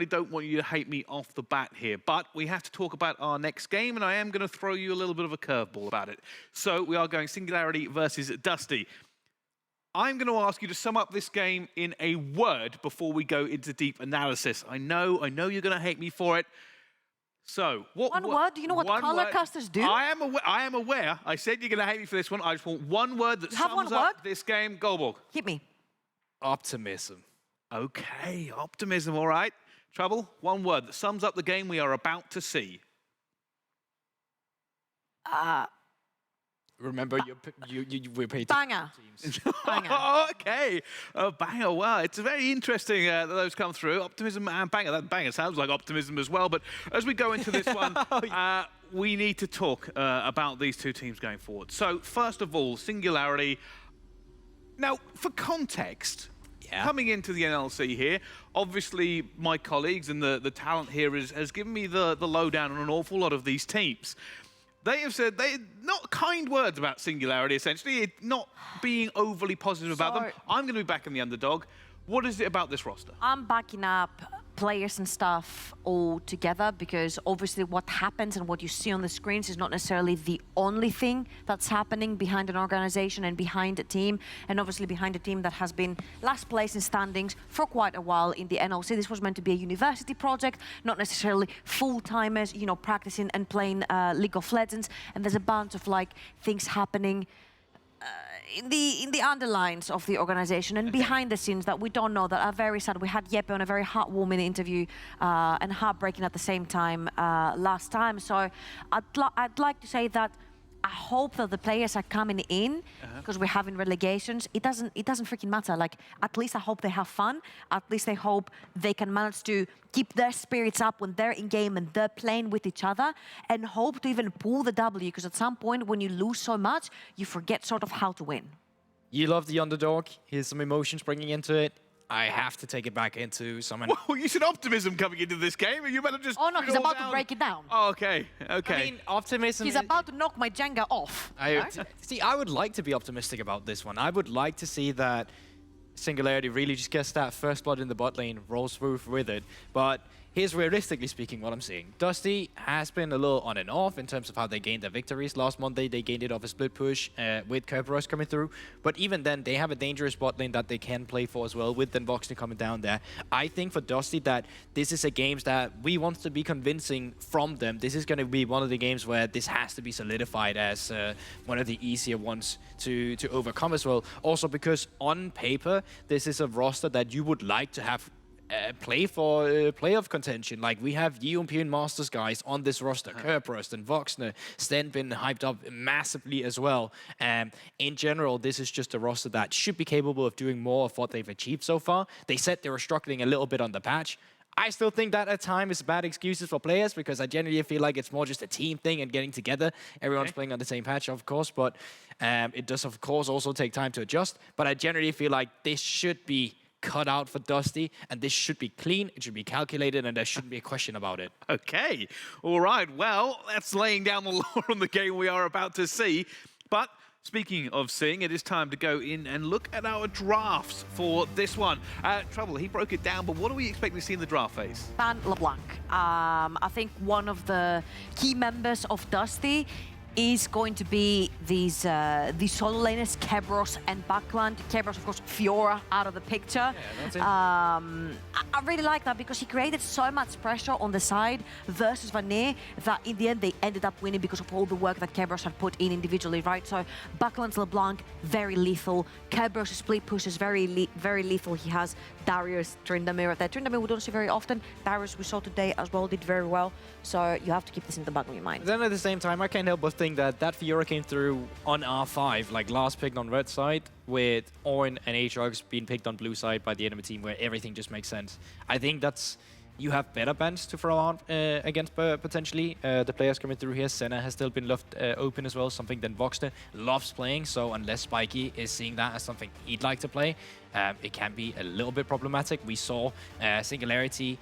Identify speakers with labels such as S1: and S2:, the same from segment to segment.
S1: really don't want you to hate me off the bat here, but we have to talk about our next game, and I am going to throw you a little bit of a curveball about it. So we are going Singularity versus Dusty. I'm going to ask you to sum up this game in a word before we go into deep analysis. I know you're going to hate me for it. So,
S2: one word? Do you know what color casters do?
S1: I am aware. I said you're going to hate me for this one. I just want one word that sums up this game. Goldborg.
S2: Hit me.
S3: Optimism.
S1: Okay, optimism, all right. Trouble, one word that sums up the game we are about to see.
S3: Remember, we're paid
S2: banger.
S3: Teams.
S2: Banger.
S1: Okay, banger. Wow, it's very interesting that those come through. Optimism and banger. That banger sounds like optimism as well. But as we go into this one, we need to talk about these two teams going forward. So first of all, Singularity. Now, for context, coming into the NLC here, obviously my colleagues and the talent here has given me the lowdown on an awful lot of these teams. They have said not kind words about Singularity, essentially, not being overly positive about them. I'm going to be back in the underdog. What is it about this roster?
S2: I'm backing up players and stuff all together because obviously what happens and what you see on the screens is not necessarily the only thing that's happening behind an organization and behind a team, and obviously behind a team that has been last place in standings for quite a while in the NLC. This was meant to be a university project, not necessarily full-timers, you know, practicing and playing League of Legends, and there's a bunch of like things happening in the underlines of the organization and behind the scenes that we don't know, that are very sad. We had Jeppe on a very heartwarming interview and heartbreaking at the same time last time. So I'd like to say that I hope that the players are coming in because we're having relegations. It doesn't freaking matter. Like, at least I hope they have fun. At least I hope they can manage to keep their spirits up when they're in game and they're playing with each other, and hope to even pull the W, because at some point when you lose so much, you forget sort of how to win.
S3: You love the underdog. Here's some emotions bringing into it. I have to take it back into someone.
S1: Well, you said optimism coming into this game, and you better just.
S2: Oh no, he's about to break it down.
S1: Oh, okay, okay.
S3: I mean, optimism.
S2: He's about to knock my Jenga off.
S3: See, I would like to be optimistic about this one. I would like to see that Singularity really just gets that first blood in the bot lane, rolls through with it. But here's realistically speaking what I'm seeing. Dusty has been a little on and off in terms of how they gained their victories. Last Monday, they gained it off a split push with Kerberos coming through. But even then, they have a dangerous bot lane that they can play for as well, with DenVoksne coming down there. I think for Dusty that this is a game that we want to be convincing from them. This is going to be one of the games where this has to be solidified as one of the easier ones to overcome as well. Also because on paper, this is a roster that you would like to have play for playoff contention. Like, we have European Masters guys on this roster. Kerberos, DenVoksne, Sten been hyped up massively as well. In general, this is just a roster that should be capable of doing more of what they've achieved so far. They said they were struggling a little bit on the patch. I still think that at times is bad excuses for players, because I generally feel like it's more just a team thing and getting together. Everyone's playing on the same patch, of course, but it does, of course, also take time to adjust. But I generally feel like this should be cut out for Dusty, and this should be clean, it should be calculated, and there shouldn't be a question about it.
S1: Okay, all right, well, that's laying down the law on the game we are about to see. But speaking of seeing, it is time to go in and look at our drafts for this one. Trouble, he broke it down, but what do we expect to see in the draft phase?
S2: Ban LeBlanc. I think one of the key members of Dusty is going to be these solo laners, Kerberos and Backland. Kerberos, of course, Fiora out of the picture.
S3: Yeah, that's it.
S2: I really like that because he created so much pressure on the side versus Vanir that in the end they ended up winning because of all the work that Kerberos had put in individually, right? So Backland's LeBlanc, very lethal. Kerberos' split push is very lethal. He has Darius, Tryndamere there. Tryndamere we don't see very often. Darius we saw today as well, did very well. So you have to keep this in the back of your mind.
S3: Then at the same time, I can't help but think that Fiora came through on R5, like last picked on red side, with Ornn and Aatrox being picked on blue side by the enemy team, where everything just makes sense. I think that's, you have better bans to throw on against potentially. The players coming through here, Senna has still been left open as well, something DenVoksne loves playing, so unless Spiky is seeing that as something he'd like to play, it can be a little bit problematic. We saw Singularity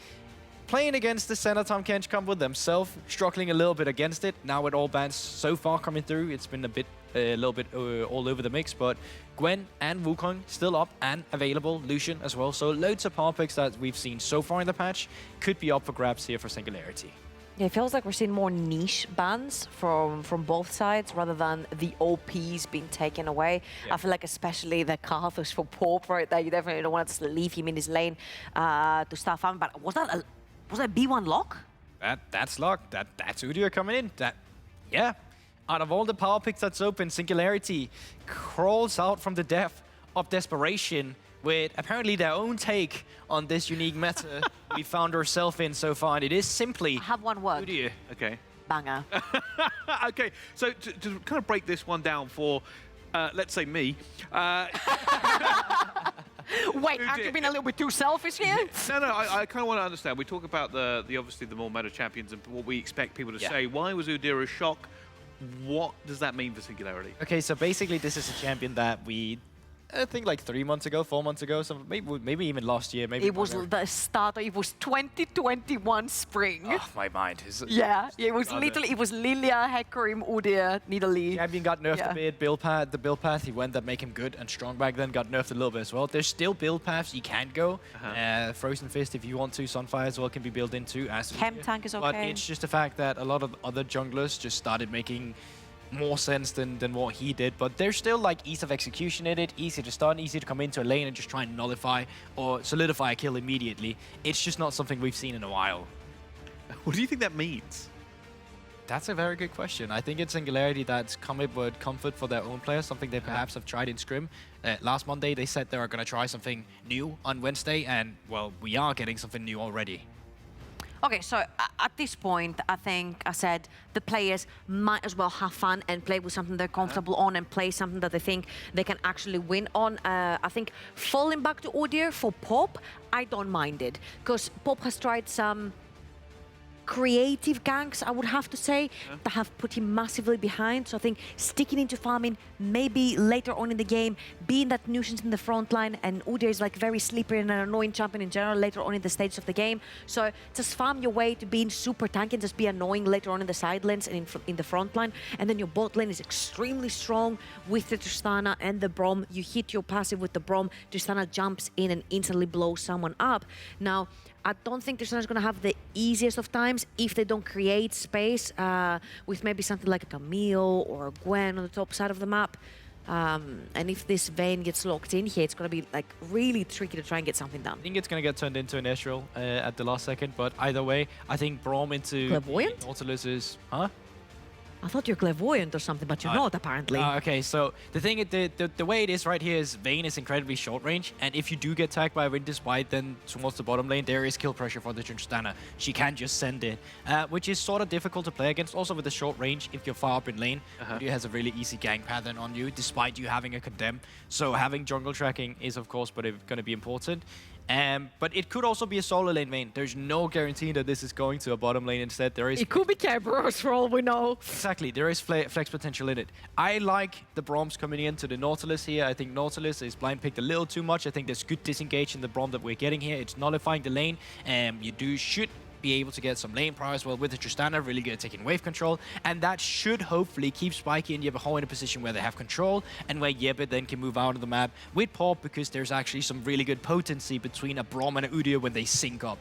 S3: playing against the Senna Tahm Kench combo themselves, struggling a little bit against it. Now with all bans so far coming through, it's been a bit a little bit all over the mix, but Gwen and Wukong still up and available, Lucian as well. So loads of power picks that we've seen so far in the patch could be up for grabs here for Singularity.
S2: Yeah, it feels like we're seeing more niche bans from both sides rather than the OPs being taken away. Yeah. I feel like especially the Karthus for Pope right there, you definitely don't want to leave him in his lane to start farming. But was that a B1 lock?
S3: That's lock. That's Udyr coming in. Yeah. Out of all the power picks that's open, Singularity crawls out from the depth of desperation with apparently their own take on this unique meta we found ourselves in so far. And it is simply...
S2: I have one word.
S1: Udyr. Okay.
S2: Banger.
S1: Okay, so to kind of break this one down for, let's say me.
S2: Wait, aren't you being a little bit too selfish here?
S1: No, I kind of want to understand. We talk about the obviously the more meta champions and what we expect people to say. Why was Udyr a shock? What does that mean for Singularity?
S3: Okay, so basically this is a champion that I think like 3 months ago, 4 months ago, so maybe even last year. Maybe
S2: it was the start. It was 2021 spring.
S3: Oh, my mind is.
S2: Yeah, it was literally. It was Lilia, Hecarim, Udyr, Nidalee.
S3: Champion got nerfed a bit. The build path he went that make him good and strong back then got nerfed a little bit as well. There's still build paths you can go. Frozen Fist if you want to. Sunfire as well can be built into.
S2: Chem tank is okay.
S3: But it's just the fact that a lot of other junglers just started making more sense than what he did, but there's still like ease of execution in it, easy to stun, easy to come into a lane and just try and nullify or solidify a kill immediately. It's just not something we've seen in a while.
S1: What do you think that means?
S3: That's a very good question. I think it's Singularity that's come up with comfort for their own players, something they perhaps have tried in Scrim. Last Monday they said they were going to try something new on Wednesday, and well, we are getting something new already.
S2: Okay, so at this point, I think I said the players might as well have fun and play with something they're comfortable on and play something that they think they can actually win on. I think falling back to Udyr for Pop, I don't mind it, because Pop has tried some creative ganks, I would have to say, that have put him massively behind. So I think sticking into farming, maybe later on in the game, being that nuisance in the front line, and Udyr is like very slippery and an annoying champion in general later on in the stages of the game. So just farm your way to being super tanky and just be annoying later on in the side lanes and in the front line. And then your bot lane is extremely strong with the Tristana and the Braum. You hit your passive with the Braum, Tristana jumps in and instantly blows someone up. Now, I don't think Tristana's going to have the easiest of times if they don't create space with maybe something like a Camille or a Gwen on the top side of the map. And if this Vayne gets locked in here, it's going to be like really tricky to try and get something done.
S3: I think it's going to get turned into an Ezreal at the last second, but either way, I think Braum into
S2: Clairvoyant?
S3: Nautilus is... Huh?
S2: I thought you're clairvoyant or something, but you're not, apparently.
S3: Okay, so the thing, the way it is right here is Vayne is incredibly short range, and if you do get tagged by a Wind Despite, then towards the bottom lane, there is kill pressure for the Tristana. She can just send it, which is sort of difficult to play against. Also with the short range, if you're far up in lane, Udyr has a really easy gang pattern on you, despite you having a Condemn. So having jungle tracking is, of course, going to be important. But it could also be a solo lane Vayne. There's no guarantee that this is going to a bottom lane instead. There is.
S2: It could be Kerberos for all we know.
S3: Exactly, there is flex potential in it. I like the Braums coming into the Nautilus here. I think Nautilus is blind picked a little too much. I think there's good disengage in the Braum that we're getting here. It's nullifying the lane. Should be able to get some lane power as well with the Tristana, really good at taking wave control, and that should hopefully keep Spiky and Yebehol in a position where they have control and where Yebe then can move out of the map with Pop, because there's actually some really good potency between a Braum and an Udyr when they sync up.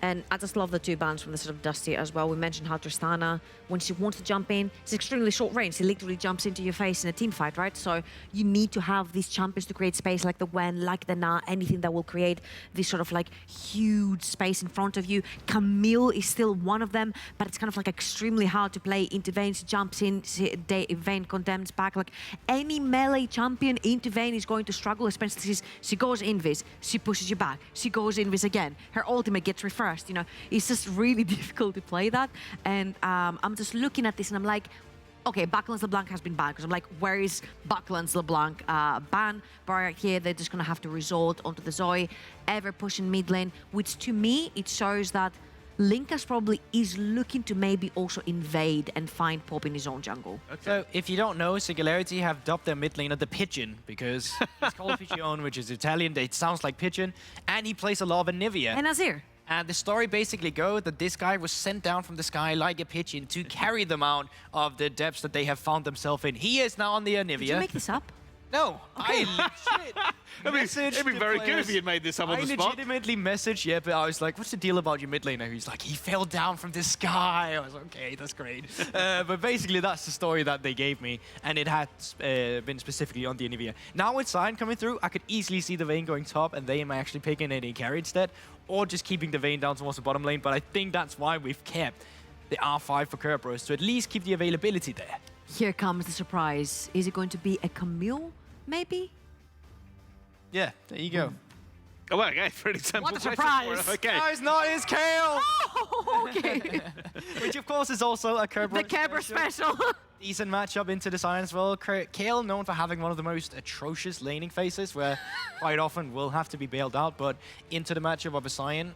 S2: And I just love the two bans from the sort of Dusty as well. We mentioned how Tristana, when she wants to jump in, it's extremely short range. She literally jumps into your face in a team fight, right? So you need to have these champions to create space, like the Gwen, like the Na, anything that will create this sort of like huge space in front of you. Camille is still one of them, but it's kind of like extremely hard to play into Vayne. She jumps in, Vayne condemns back. Like any melee champion into Vayne is going to struggle, especially she goes invis, she pushes you back, she goes invis again. Her ultimate gets refreshed. You know, it's just really difficult to play that. And I'm just looking at this and I'm like, okay, Bucklands LeBlanc has been banned, because I'm like, where is Bucklands LeBlanc ban? But right here, they're just going to have to resort onto the Zoe, ever pushing mid lane, which to me, it shows that Linkas probably is looking to maybe also invade and find Pop in his own jungle.
S3: Okay. So, if you don't know, Singularity have dubbed their mid laner the Pigeon, because it's called Pigeon, which is Italian. It sounds like pigeon, and he plays a lot of Anivia.
S2: And Azir.
S3: And the story basically goes that this guy was sent down from the sky like a pigeon to carry them out of the depths that they have found themselves in. He is now on the Anivia.
S2: Did you make this up?
S3: No, I legit
S1: It'd be very good if he had made this up on the spot.
S3: I legitimately messaged but I was like, what's the deal about your mid laner? He's like, he fell down from the sky. I was like, okay, that's great. But basically, that's the story that they gave me, and it had been specifically on the Anivia. Now with Sion coming through, I could easily see the Vayne going top, and they might actually picking any carry instead, or just keeping the Vayne down towards the bottom lane, but I think that's why we've kept the R5 for Kerberos, to at least keep the availability there.
S2: Here comes the surprise. Is it going to be a Camille, maybe?
S3: Yeah, there you go.
S1: Oh, well, okay, pretty simple.
S2: What a surprise!
S1: Okay.
S3: No, it's not his Kale!
S2: Oh, okay.
S3: Which, of course, is also a Kerberos
S2: The Kerber special.
S3: Decent matchup into the Sion as well. Kale known for having one of the most atrocious laning phases, where quite often will have to be bailed out, but into the matchup of a Sion,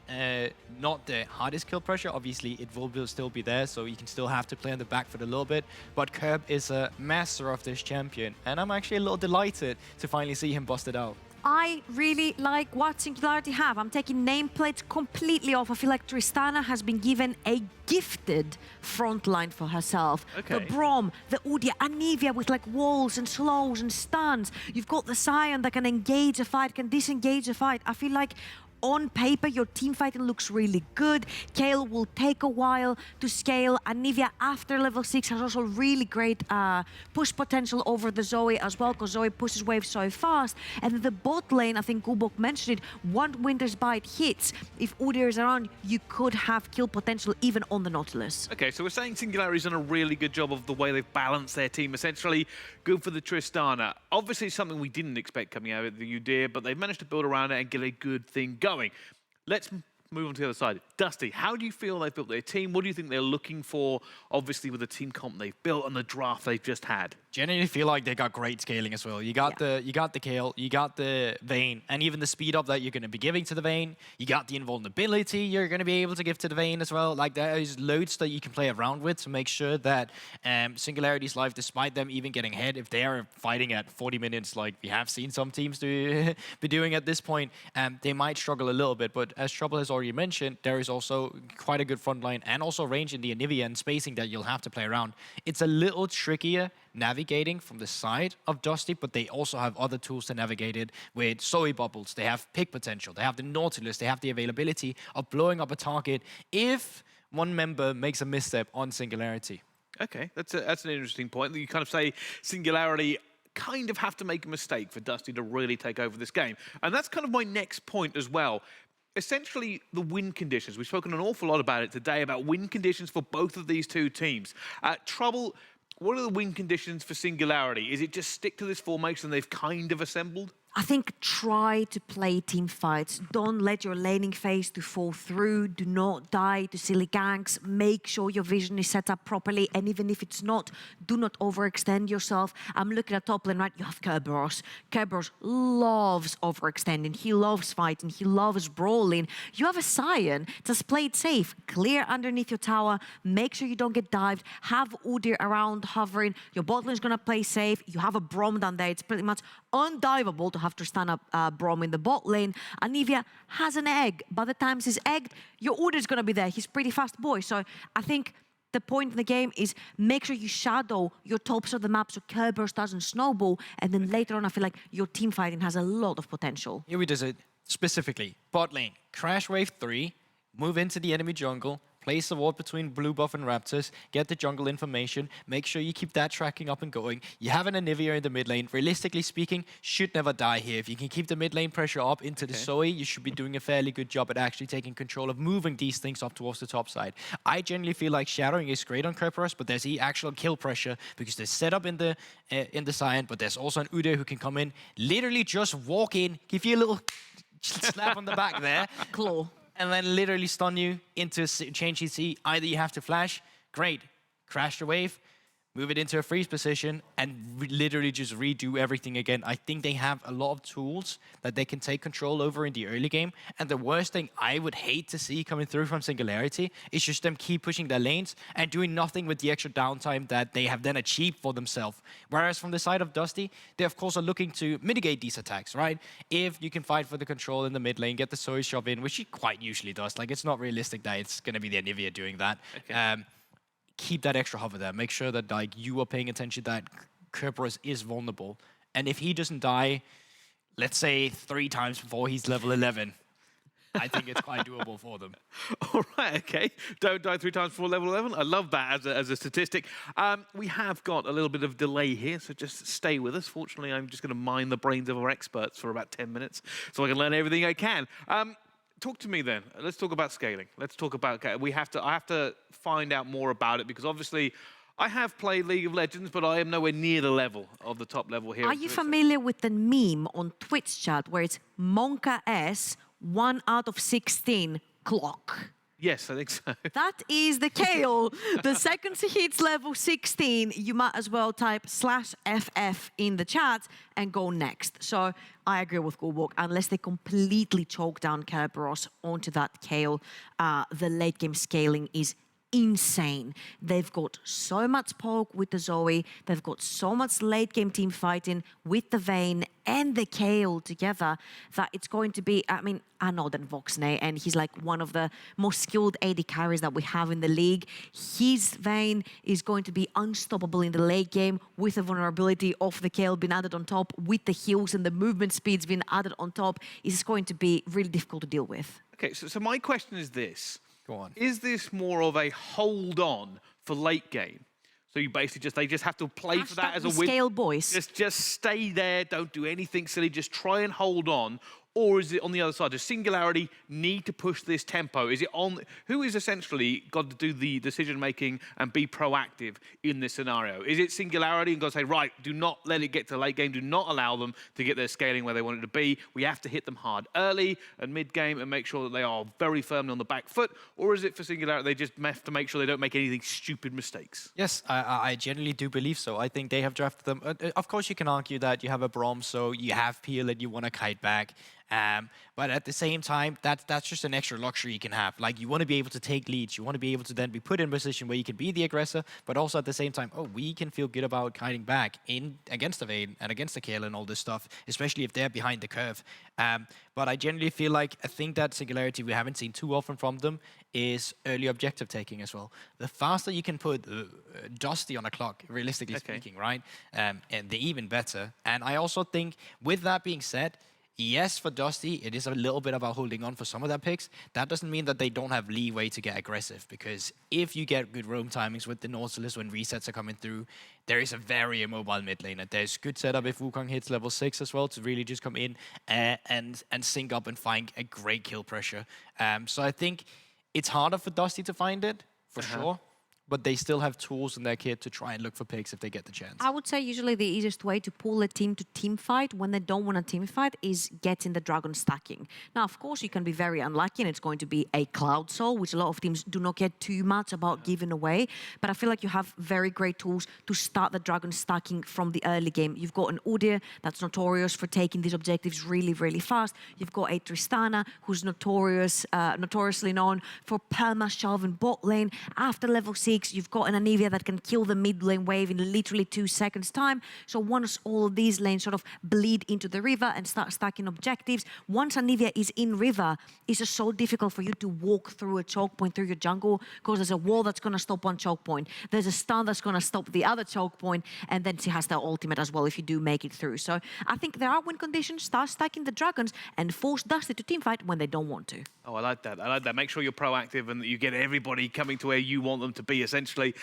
S3: not the hardest kill pressure. Obviously, it will still be there, so you can still have to play on the back foot a little bit, but Kerb is a master of this champion, and I'm actually a little delighted to finally see him busted out.
S2: I really like what Singularity have. I'm taking nameplates completely off. I feel like Tristana has been given a gifted front line for herself.
S1: Okay.
S2: The Braum, the Udyr, Anivia with like walls and slows and stuns. You've got the Sion that can engage a fight, can disengage a fight. I feel like on paper, your team fighting looks really good. Kale will take a while to scale. Anivia, after level 6, has also really great push potential over the Zoe as well, because Zoe pushes waves so fast. And the bot lane, I think Gubok mentioned it, once Winter's Bite hits, if Udyr is around, you could have kill potential even on the Nautilus.
S1: Okay, so we're saying Singularity's done a really good job of the way they've balanced their team, essentially. Good for the Tristana. Obviously, it's something we didn't expect coming out of the Udyr, but they've managed to build around it and get a good thing going. Let's move on to the other side. Dusty, how do you feel they've built their team? What do you think they're looking for, obviously, with the team comp they've built and the draft they've just had?
S3: Genuinely feel like they got great scaling as well. You got the Kale, you got the Vayne, and even the speed up that you're going to be giving to the Vayne. You got the invulnerability you're going to be able to give to the Vayne as well. Like, there's loads that you can play around with to make sure that Singularity's life, despite them even getting ahead, if they are fighting at 40 minutes like we have seen some teams be doing at this point, they might struggle a little bit. But as Trouble has already mentioned, there is also quite a good front line and also range in the Anivia and spacing that you'll have to play around. It's a little trickier navigating from the side of Dusty, but they also have other tools to navigate it with Zoe bubbles. They have pick potential. They have the Nautilus. They have the availability of blowing up a target if one member makes a misstep on Singularity.
S1: Okay, that's an interesting point. You kind of say Singularity kind of have to make a mistake for Dusty to really take over this game. And that's kind of my next point as well. Essentially, the win conditions. We've spoken an awful lot about it today, about win conditions for both of these two teams. Trouble, what are the win conditions for Singularity? Is it just stick to this formation they've kind of assembled?
S2: I think try to play team fights. Don't let your laning phase to fall through. Do not die to silly ganks. Make sure your vision is set up properly. And even if it's not, do not overextend yourself. I'm looking at top lane, right? You have Kerberos. Kerberos loves overextending. He loves fighting. He loves brawling. You have a Sion. Just play it safe. Clear underneath your tower. Make sure you don't get dived. Have Udyr around hovering. Your bot lane is going to play safe. You have a Braum down there. It's pretty much undiveable to have to stand up Braum in the bot lane. Anivia has an egg. By the time he's egged, your Udyr's going to be there. He's pretty fast boy. So I think the point in the game is make sure you shadow your tops of the map so Kerberos doesn't snowball. And then later on, I feel like your team fighting has a lot of potential.
S3: Here we does it specifically. Bot lane, crash wave 3, move into the enemy jungle, place a ward between blue buff and raptors, get the jungle information, make sure you keep that tracking up and going. You have an Anivia in the mid lane. Realistically speaking, should never die here. If you can keep the mid lane pressure up into the Zoe, you should be doing a fairly good job at actually taking control of moving these things up towards the top side. I generally feel like shadowing is great on Kerberos, but there's the actual kill pressure because there's setup in the Sion, but there's also an Udyr who can come in, literally just walk in, give you a little slap on the back there.
S2: Claw.
S3: And then literally stun you into change EC. Either you have to flash, great, crash the wave. move it into a freeze position, and literally just redo everything again. I think they have a lot of tools that they can take control over in the early game. And the worst thing I would hate to see coming through from Singularity is just them keep pushing their lanes and doing nothing with the extra downtime that they have then achieved for themselves. Whereas from the side of Dusty, they of course are looking to mitigate these attacks, right? If you can fight for the control in the mid lane, get the Zoe shove in, which he quite usually does. Like, it's not realistic that it's going to be the Anivia doing that. Okay. Keep that extra hover there. Make sure that like you are paying attention that Kerberos is vulnerable. And if he doesn't die, let's say 3 times before he's level 11, I think it's quite doable for them.
S1: All right, okay. Don't die 3 times before level 11. I love that as a statistic. We have got a little bit of delay here, so just stay with us. Fortunately, I'm just going to mine the brains of our experts for about 10 minutes so I can learn everything I can. Talk to me then. Let's talk about scaling. Let's talk about. I have to find out more about it because obviously I have played League of Legends, but I am nowhere near the level of the top level here.
S2: Are you familiar with the meme on Twitch chat where it's Monka S 1 out of 16 clock?
S1: Yes, I think so.
S2: That is the Kayle. The second he hits level 16, you might as well type /FF in the chat and go next. So I agree with Gulbok. Unless they completely choke down Kerberos onto that Kayle, the late game scaling is insane. They've got so much poke with the Zoe. They've got so much late game team fighting with the Vayne and the Kayle together that it's going to be, I mean, I know DenVoksne, and he's like one of the most skilled AD carries that we have in the league. His Vayne is going to be unstoppable in the late game with the vulnerability of the Kayle being added on top, with the heals and the movement speeds being added on top. It's going to be really difficult to deal with.
S1: Okay, so my question is this.
S3: Go on.
S1: Is this more of a hold on for late game? So you basically they just have to play for that as a win.
S2: Scale boys.
S1: Just stay there, don't do anything silly, just try and hold on. Or is it on the other side? Does Singularity need to push this tempo? Is it on? Who is essentially got to do the decision-making and be proactive in this scenario? Is it Singularity and got to say, right, do not let it get to late game, do not allow them to get their scaling where they want it to be. We have to hit them hard early and mid-game and make sure that they are very firmly on the back foot? Or is it for Singularity, they just have to make sure they don't make anything stupid mistakes?
S3: Yes, I generally do believe so. I think they have drafted them. Of course, you can argue that you have a Braum, so you have Peel and you want to kite back. But at the same time, that's just an extra luxury you can have. Like, you want to be able to take leads. You want to be able to then be put in a position where you can be the aggressor, but also at the same time, we can feel good about kiting back in against the Vayne and against the Kayle and all this stuff, especially if they're behind the curve. But I generally feel like a thing that Singularity we haven't seen too often from them is early objective taking as well. The faster you can put Dusty on a clock, realistically speaking, right? And the even better. And I also think, with that being said, yes, for Dusty, it is a little bit about holding on for some of their picks. That doesn't mean that they don't have leeway to get aggressive, because if you get good roam timings with the Nautilus when resets are coming through, there is a very immobile mid lane. And there's good setup if Wukong hits level 6 as well to really just come in and sync up and find a great kill pressure. So I think it's harder for Dusty to find it, for sure. But they still have tools in their kit to try and look for picks if they get the chance.
S2: I would say usually the easiest way to pull a team to team fight when they don't want a team fight is getting the dragon stacking. Now, of course, you can be very unlucky and it's going to be a Cloud Soul, which a lot of teams do not get too much about giving away. But I feel like you have very great tools to start the dragon stacking from the early game. You've got an Udyr that's notorious for taking these objectives really, really fast. You've got a Tristana who's notoriously known for perma shoving bot lane. After level 6, you've got an Anivia that can kill the mid lane wave in literally 2 seconds time. So once all of these lanes sort of bleed into the river and start stacking objectives, once Anivia is in river, it's just so difficult for you to walk through a choke point through your jungle, because there's a wall that's going to stop one choke point. There's a stun that's going to stop the other choke point, and then she has the ultimate as well if you do make it through. So I think there are win conditions. Start stacking the dragons and force Dusty to teamfight when they don't want to.
S1: Oh, I like that. I like that. Make sure you're proactive and that you get everybody coming to where you want them to be, essentially.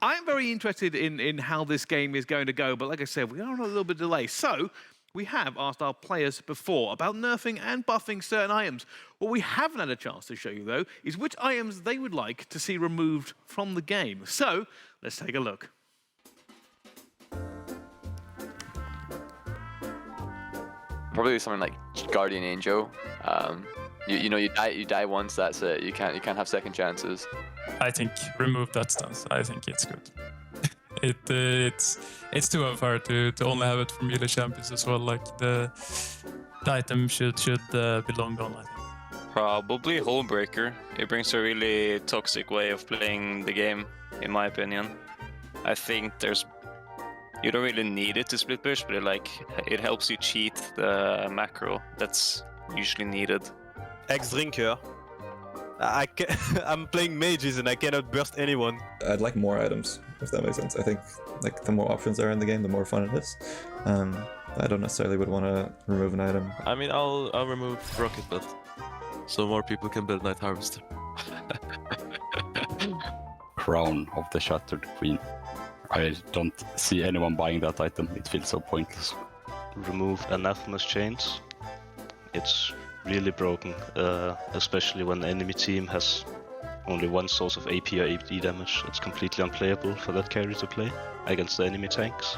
S1: I'm very interested in how this game is going to go, but like I said, we are on a little bit of delay. So we have asked our players before about nerfing and buffing certain items. What we haven't had a chance to show you, though, is which items they would like to see removed from the game. So let's take a look.
S4: Probably something like Guardian Angel. You die once, that's it. You can't have second chances.
S5: I think remove that stance. I think it's good. It's too unfair to only have it for melee champions as well. Like the item should be long gone, I think.
S6: Probably Homebreaker. It brings a really toxic way of playing the game, in my opinion. I think you don't really need it to split push, but it helps you cheat the macro that's usually needed.
S7: Ex-drinker. I'm playing mages and I cannot burst anyone.
S8: I'd like more items, if that makes sense. I think like the more options there are in the game, the more fun it is. I don't necessarily would want to remove an item.
S9: I mean, I'll remove Rocket Belt, so more people can build Night Harvester.
S10: Crown of the Shattered Queen. I don't see anyone buying that item. It feels so pointless.
S11: Remove Anathema's chains. It's really broken, especially when the enemy team has only one source of AP or AD damage. It's completely unplayable for that carry to play against the enemy tanks.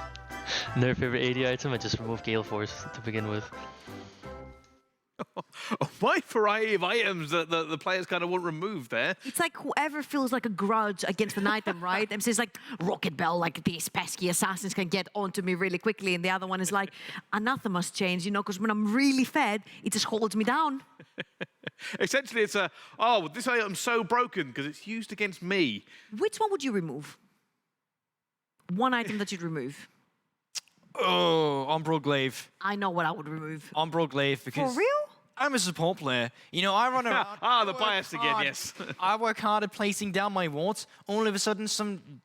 S12: Their favorite AD item, I just remove Gale Force to begin with.
S1: A wide variety of items that the players kind of want removed there.
S2: It's like whoever feels like a grudge against an item, right? And says like, Rocket Bell, like these pesky assassins can get onto me really quickly. And the other one is like, Anathema's change, you know, because when I'm really fed, it just holds me down.
S1: Essentially, it's this item's so broken because it's used against me.
S2: Which one would you remove? One item that you'd remove.
S3: Oh, Umbral Glaive.
S2: I know what I would remove.
S3: Umbral Glaive, because...
S2: For real?
S3: I'm a support player. You know, I run around...
S1: the bias again, yes.
S3: I work hard at placing down my wards. All of a sudden, some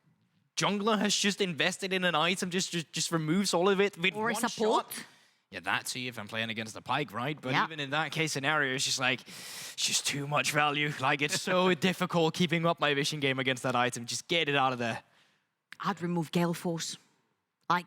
S3: jungler has just invested in an item, just removes all of it with
S2: or
S3: one
S2: a support.
S3: shot. Yeah, that too, if I'm playing against the Pike, right? But
S2: yeah.
S3: even in that case scenario, it's just like, it's just too much value. Like, it's so difficult keeping up my vision game against that item. Just get it out of there.
S2: I'd remove Gale Force. Like,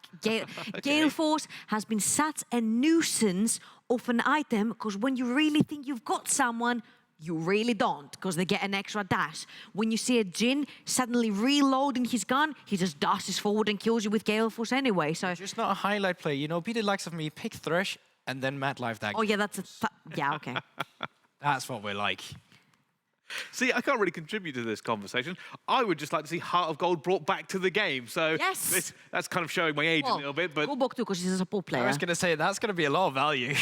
S2: Gale Force has been such a nuisance of an item, because when you really think you've got someone, you really don't, because they get an extra dash. When you see a Jhin suddenly reloading his gun, he just dashes forward and kills you with Gale Force anyway, so...
S3: Just not a highlight play. You know, be the likes of me, pick Thresh, and then Mad Life that.
S2: Oh, yeah, that's a... yeah, okay.
S3: That's what we're like.
S1: See, I can't really contribute to this conversation. I would just like to see Heart of Gold brought back to the game. So
S2: yes.
S1: That's kind of showing my age a little bit. But
S2: Gulbok too, because he's a support player.
S3: I was going to say, that's going to be a lot of value.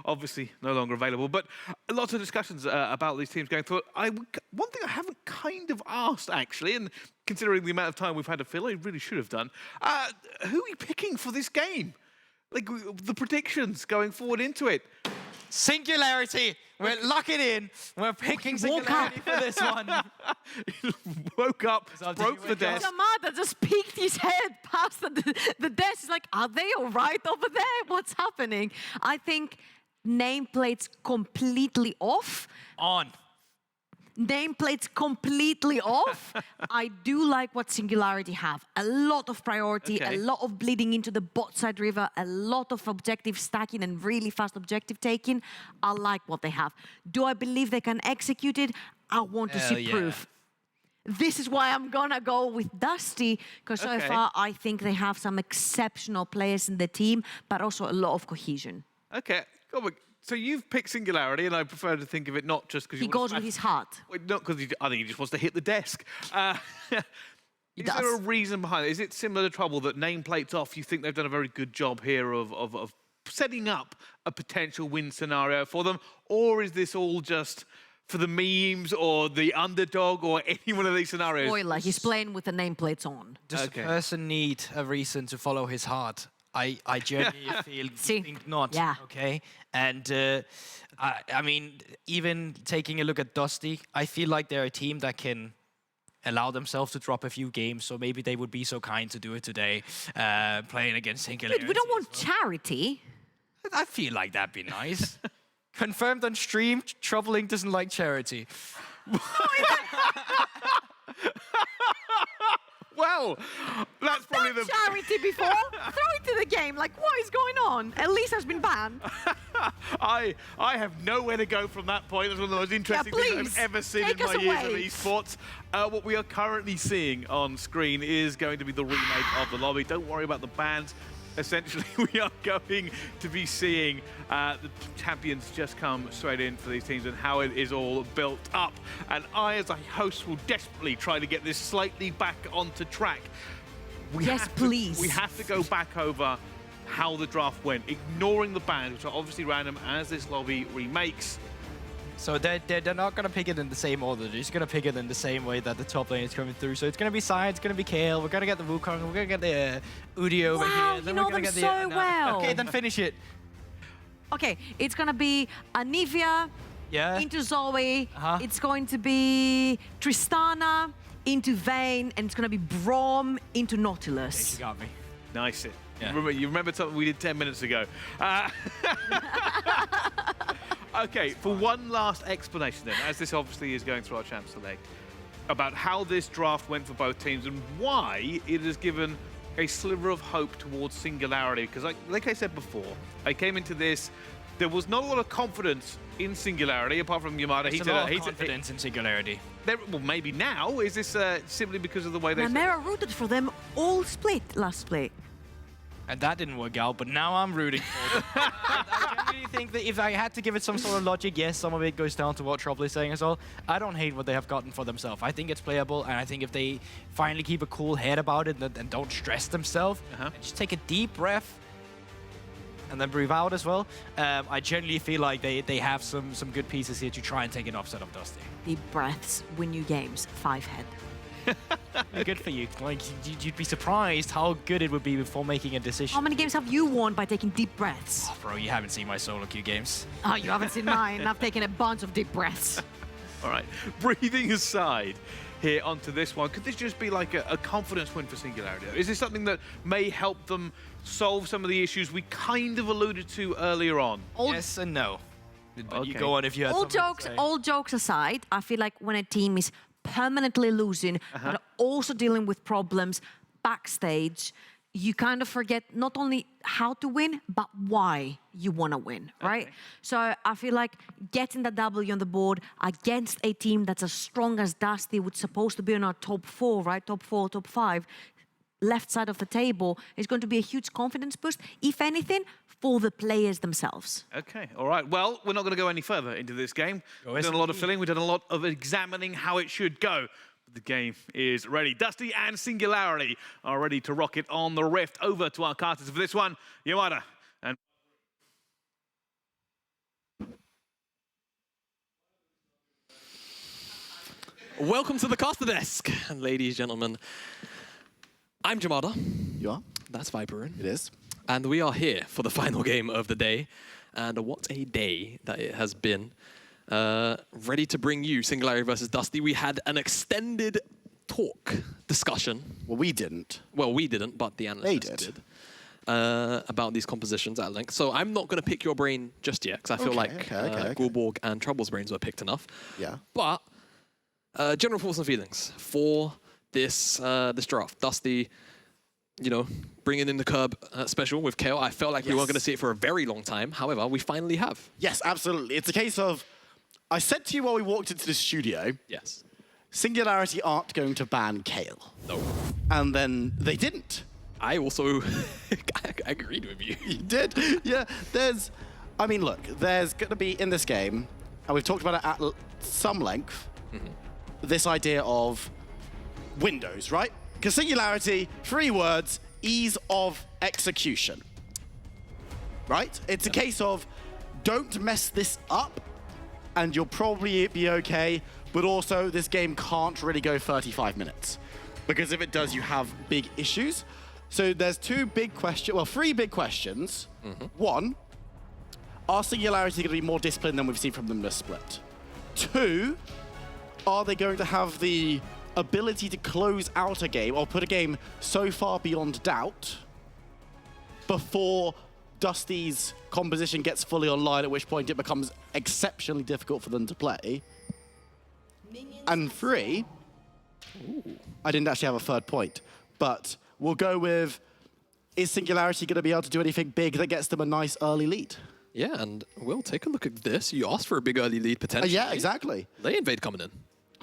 S1: Obviously, no longer available. But lots of discussions about these teams going through. One thing I haven't kind of asked, actually, and considering the amount of time we've had to fill, I really should have done, who are we picking for this game? Like, the predictions going forward into it.
S3: Singularity. We're locking in. We're picking Singularity for this one.
S1: Woke up, broke the desk.
S2: Yamada just peeked his head past the desk. He's like, are they all right over there? What's happening? I think nameplates completely off.
S3: On.
S2: Nameplates completely off. I do like what Singularity have. A lot of priority, a lot of bleeding into the bot side river, a lot of objective stacking and really fast objective taking. I like what they have. Do I believe they can execute it? I want to see proof. This is why I'm gonna go with Dusty, because so far I think they have some exceptional players in the team, but also a lot of cohesion.
S1: Okay, so you've picked Singularity, and I prefer to think of it not just because
S2: he goes with his heart.
S1: Not because I think he just wants to hit the desk. Is there a reason behind it? Is it similar to Trouble that nameplates off? You think they've done a very good job here of setting up a potential win scenario for them, or is this all just for the memes or the underdog or any one of these scenarios?
S2: Spoiler, he's playing with the nameplates on.
S3: Does the person need a reason to follow his heart? I genuinely think not.
S2: Yeah.
S3: Okay. And I mean, even taking a look at Dusty, I feel like they're a team that can allow themselves to drop a few games, so maybe they would be so kind to do it today, playing against Singularity.
S2: But we don't want charity.
S3: I feel like that'd be nice. Confirmed on stream, Troubling doesn't like charity.
S1: Well, that's probably the
S2: charity before. Throw it to the game. Like, what is going on? Elise has been banned.
S1: I have nowhere to go from that point. It's one of the most interesting things I've ever seen in my years of esports. What we are currently seeing on screen is going to be the remake of the lobby. Don't worry about the bans. Essentially, we are going to be seeing the champions just come straight in for these teams and how it is all built up. And I, as a host, will desperately try to get this slightly back onto track.
S2: Yes, please.
S1: We have to go back over how the draft went, ignoring the bans, which are obviously random as this lobby remakes.
S3: So they're not going to pick it in the same order. They're just going to pick it in the same way that the top lane is coming through. So it's going to be Sai, it's going to be Kayle. We're going to get the Wukong. We're going to get the Udi over here.
S2: Wow,
S3: Then
S2: you
S3: we're
S2: know
S3: gonna
S2: them
S3: get the,
S2: so
S3: no.
S2: well.
S3: Okay, then finish it.
S2: Okay, it's gonna be Anivia into Zoe. It's going to be Tristana into Vayne, and it's gonna be Braum into Nautilus.
S3: Okay, she got me.
S1: Nice.
S3: Yeah.
S1: You remember something we did 10 minutes ago. Okay, for one last explanation then, as this obviously is going through our champs select, about how this draft went for both teams and why it has given a sliver of hope towards Singularity. Because like I said before, I came into this, there was not a lot of confidence in Singularity, apart from Yamada.
S3: There's a lot of confidence in Singularity.
S1: Well, maybe now. Is this simply because of the way they...
S2: Namera rooted for them all split last split.
S3: And that didn't work out, but now I'm rooting for them. I genuinely think that if I had to give it some sort of logic, yes, some of it goes down to what Trouble is saying as well. I don't hate what they have gotten for themselves. I think it's playable, and I think if they finally keep a cool head about it and don't stress themselves, and just take a deep breath, and then breathe out as well, I genuinely feel like they have some good pieces here to try and take an offset of Dusty.
S2: Deep breaths win you games, 5-head.
S3: Good for you. Like, you'd be surprised how good it would be before making a decision.
S2: How many games have you won by taking deep breaths?
S3: Oh, bro, you haven't seen my solo queue games.
S2: Oh, you haven't seen mine. I've taken a bunch of deep breaths.
S1: All right, breathing aside here onto this one, could this just be like a confidence win for Singularity? Is this something that may help them solve some of the issues we kind of alluded to earlier on?
S3: Yes and no. But you go on if you had
S2: All jokes aside, I feel like when a team is permanently losing, but also dealing with problems backstage, you kind of forget not only how to win, but why you want to win, right? So I feel like getting the W on the board against a team that's as strong as Dusty, which is supposed to be in our top 4, right? Top 4, top 5, left side of the table, is going to be a huge confidence boost, if anything, for the players themselves.
S1: Okay, all right. Well, we're not going to go any further into this game. We've done a lot of filling. We've done a lot of examining how it should go. The game is ready. Dusty and Singularity are ready to rocket on the Rift. Over to our casters for this one, Yamada and...
S13: Welcome to the caster desk, ladies and gentlemen. I'm Jamada.
S14: You are?
S13: That's Viperin.
S14: It is.
S13: And we are here for the final game of the day. And what a day that it has been. Ready to bring you Singularity versus Dusty. We had an extended discussion.
S14: Well, we didn't.
S13: Well, we didn't, but the analysts did. About these compositions at length. So I'm not going to pick your brain just yet, because I feel like Gulborg and Trouble's brains were picked enough.
S14: Yeah.
S13: But general thoughts and feelings for this this draft. Dusty, you know, bringing in the curb special with Kayle. I felt like we weren't going to see it for a very long time. However, we finally have.
S14: Yes, absolutely. It's a case of, I said to you while we walked into the studio,
S13: yes,
S14: Singularity aren't going to ban Kayle.
S13: No.
S14: And then they didn't.
S13: I also I agreed with you.
S14: You did? Yeah. I mean, look, there's going to be in this game, and we've talked about it at some length, this idea of windows, right? Because Singularity, 3 words, ease of execution. Right? It's a case of, don't mess this up, and you'll probably be okay, but also this game can't really go 35 minutes. Because if it does, you have big issues. So there's 3 big questions. One, are Singularity going to be more disciplined than we've seen from them in the split? 2, are they going to have the ability to close out a game or put a game so far beyond doubt before Dusty's composition gets fully online, at which point it becomes exceptionally difficult for them to play? And 3, I didn't actually have a third point, but we'll go with, is Singularity going to be able to do anything big that gets them a nice early lead?
S13: Yeah, and we'll take a look at this. You asked for a big early lead potentially.
S14: Yeah, exactly.
S13: They invade coming in.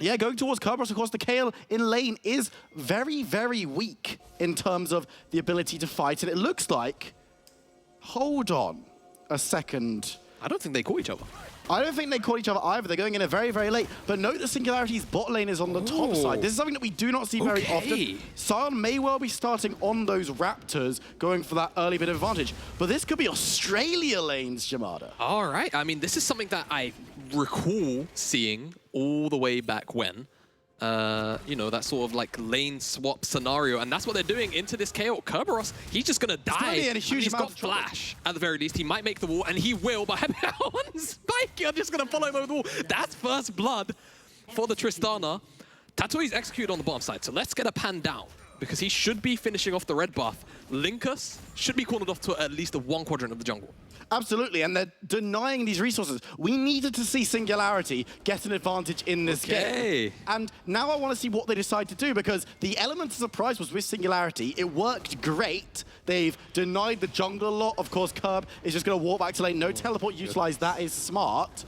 S14: Yeah, going towards Kerberos, of course, the Kayle in lane is very, very weak in terms of the ability to fight. And it looks like, hold on a second.
S13: I don't think they caught each other.
S14: I don't think they caught each other either. They're going in it very, very late. But note that Singularity's bot lane is on the top side. This is something that we do not see very often. Sion may well be starting on those Raptors, going for that early bit of advantage. But this could be Australia lanes, Jamada.
S13: All right. I mean, this is something that I recall seeing all the way back when. You know, that sort of like lane swap scenario, and that's what they're doing into this KO. Kerberos, he's just gonna die. He's got flash at the very least. He might make the wall, and he will, but one spike, you're just gonna follow him over the wall. That's first blood for the Tristana. Tatoi's executed on the bottom side, so let's get a pan down, because he should be finishing off the red buff. Linkus should be cornered off to at least a 1 quadrant of the jungle.
S14: Absolutely, and they're denying these resources. We needed to see Singularity get an advantage in this game. And now I want to see what they decide to do, because the element of surprise was with Singularity. It worked great. They've denied the jungle a lot. Of course, Curb is just going to walk back to lane. No teleport utilized. That is smart.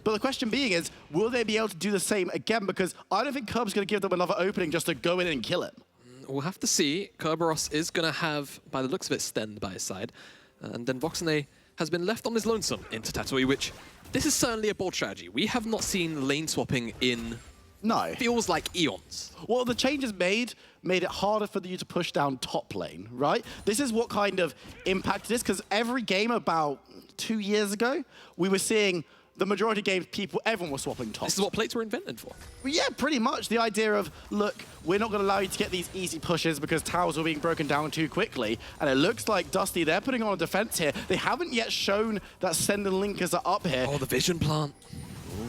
S14: But the question being is, will they be able to do the same again? Because I don't think Curb's going to give them another opening just to go in and kill him.
S13: We'll have to see. Kerberos is going to have, by the looks of it, Stend by his side. And then DenVoksne has been left on his lonesome into Tatooine, which this is certainly a bold strategy. We have not seen lane swapping in feels like eons.
S14: Well, the changes made it harder for you to push down top lane, right? This is what kind of impacted this, because every game about 2 years ago, we were seeing the majority of games, everyone was swapping top.
S13: This is what plates were invented for.
S14: Well, yeah, pretty much. The idea of, look, we're not going to allow you to get these easy pushes because towers are being broken down too quickly. And it looks like Dusty, they're putting on a defense here. They haven't yet shown that Send and Linkers are up here.
S13: Oh, the vision plant.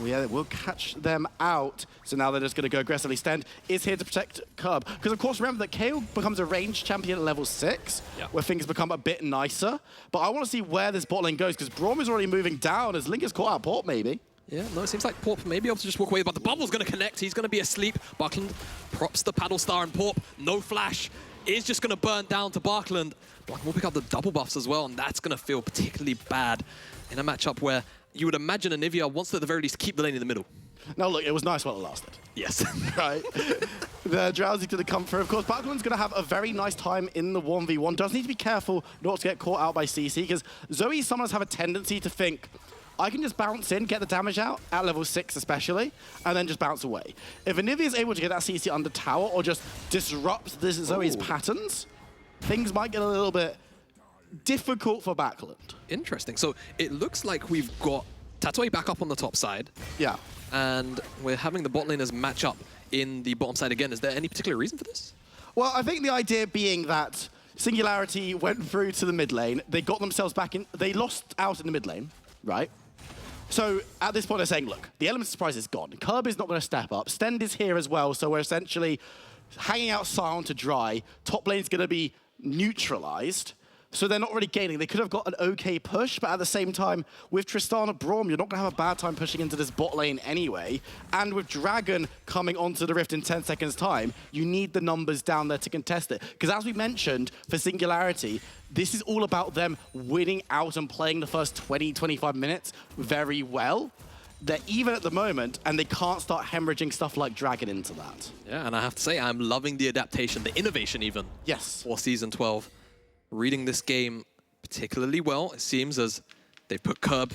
S14: Oh, yeah, we'll catch them out. So now they're just going to go aggressively. Stend is here to protect Curb. Because, of course, remember that KO becomes a ranged champion at level 6, where things become a bit nicer. But I want to see where this bot lane goes, because Braum is already moving down as Link is caught out port, maybe.
S13: Yeah, no, it seems like Porp may be able to just walk away, but the bubble's going to connect. He's going to be asleep. Barkland props the paddle star, and Porp, no flash, is just going to burn down to Barkland. Barkland will pick up the double buffs as well, and that's going to feel particularly bad in a matchup where you would imagine Anivia wants to at the very least keep the lane in the middle.
S14: Now, look, it was nice while it lasted.
S13: Yes.
S14: Right. The Drowsy's going to come through. Of course, Barkland's going to have a very nice time in the 1v1. Does need to be careful not to get caught out by CC, because Zoe sometimes have a tendency to think, I can just bounce in, get the damage out, at level 6 especially, and then just bounce away. If Anivia is able to get that CC under tower or just disrupt this Zoe's patterns, things might get a little bit difficult for Barkland.
S13: Interesting. So it looks like we've got Tatooine back up on the top side.
S14: Yeah.
S13: And we're having the bot laners match up in the bottom side again. Is there any particular reason for this?
S14: Well, I think the idea being that Singularity went through to the mid lane. They got themselves back in. They lost out in the mid lane, right? So at this point, they're saying, look, the element of surprise is gone. Curb is not going to step up. Stend is here as well, so we're essentially hanging out Sion to dry. Top lane's going to be neutralized. So they're not really gaining. They could have got an okay push, but at the same time, with Tristana Braum, you're not going to have a bad time pushing into this bot lane anyway. And with Dragon coming onto the Rift in 10 seconds' time, you need the numbers down there to contest it. Because as we mentioned, for Singularity, this is all about them winning out and playing the first 20, 25 minutes very well. They're even at the moment, and they can't start hemorrhaging stuff like Dragon into that.
S13: Yeah, and I have to say, I'm loving the adaptation, the innovation even.
S14: Yes.
S13: For Season 12. Reading this game particularly well. It seems as they've put Curb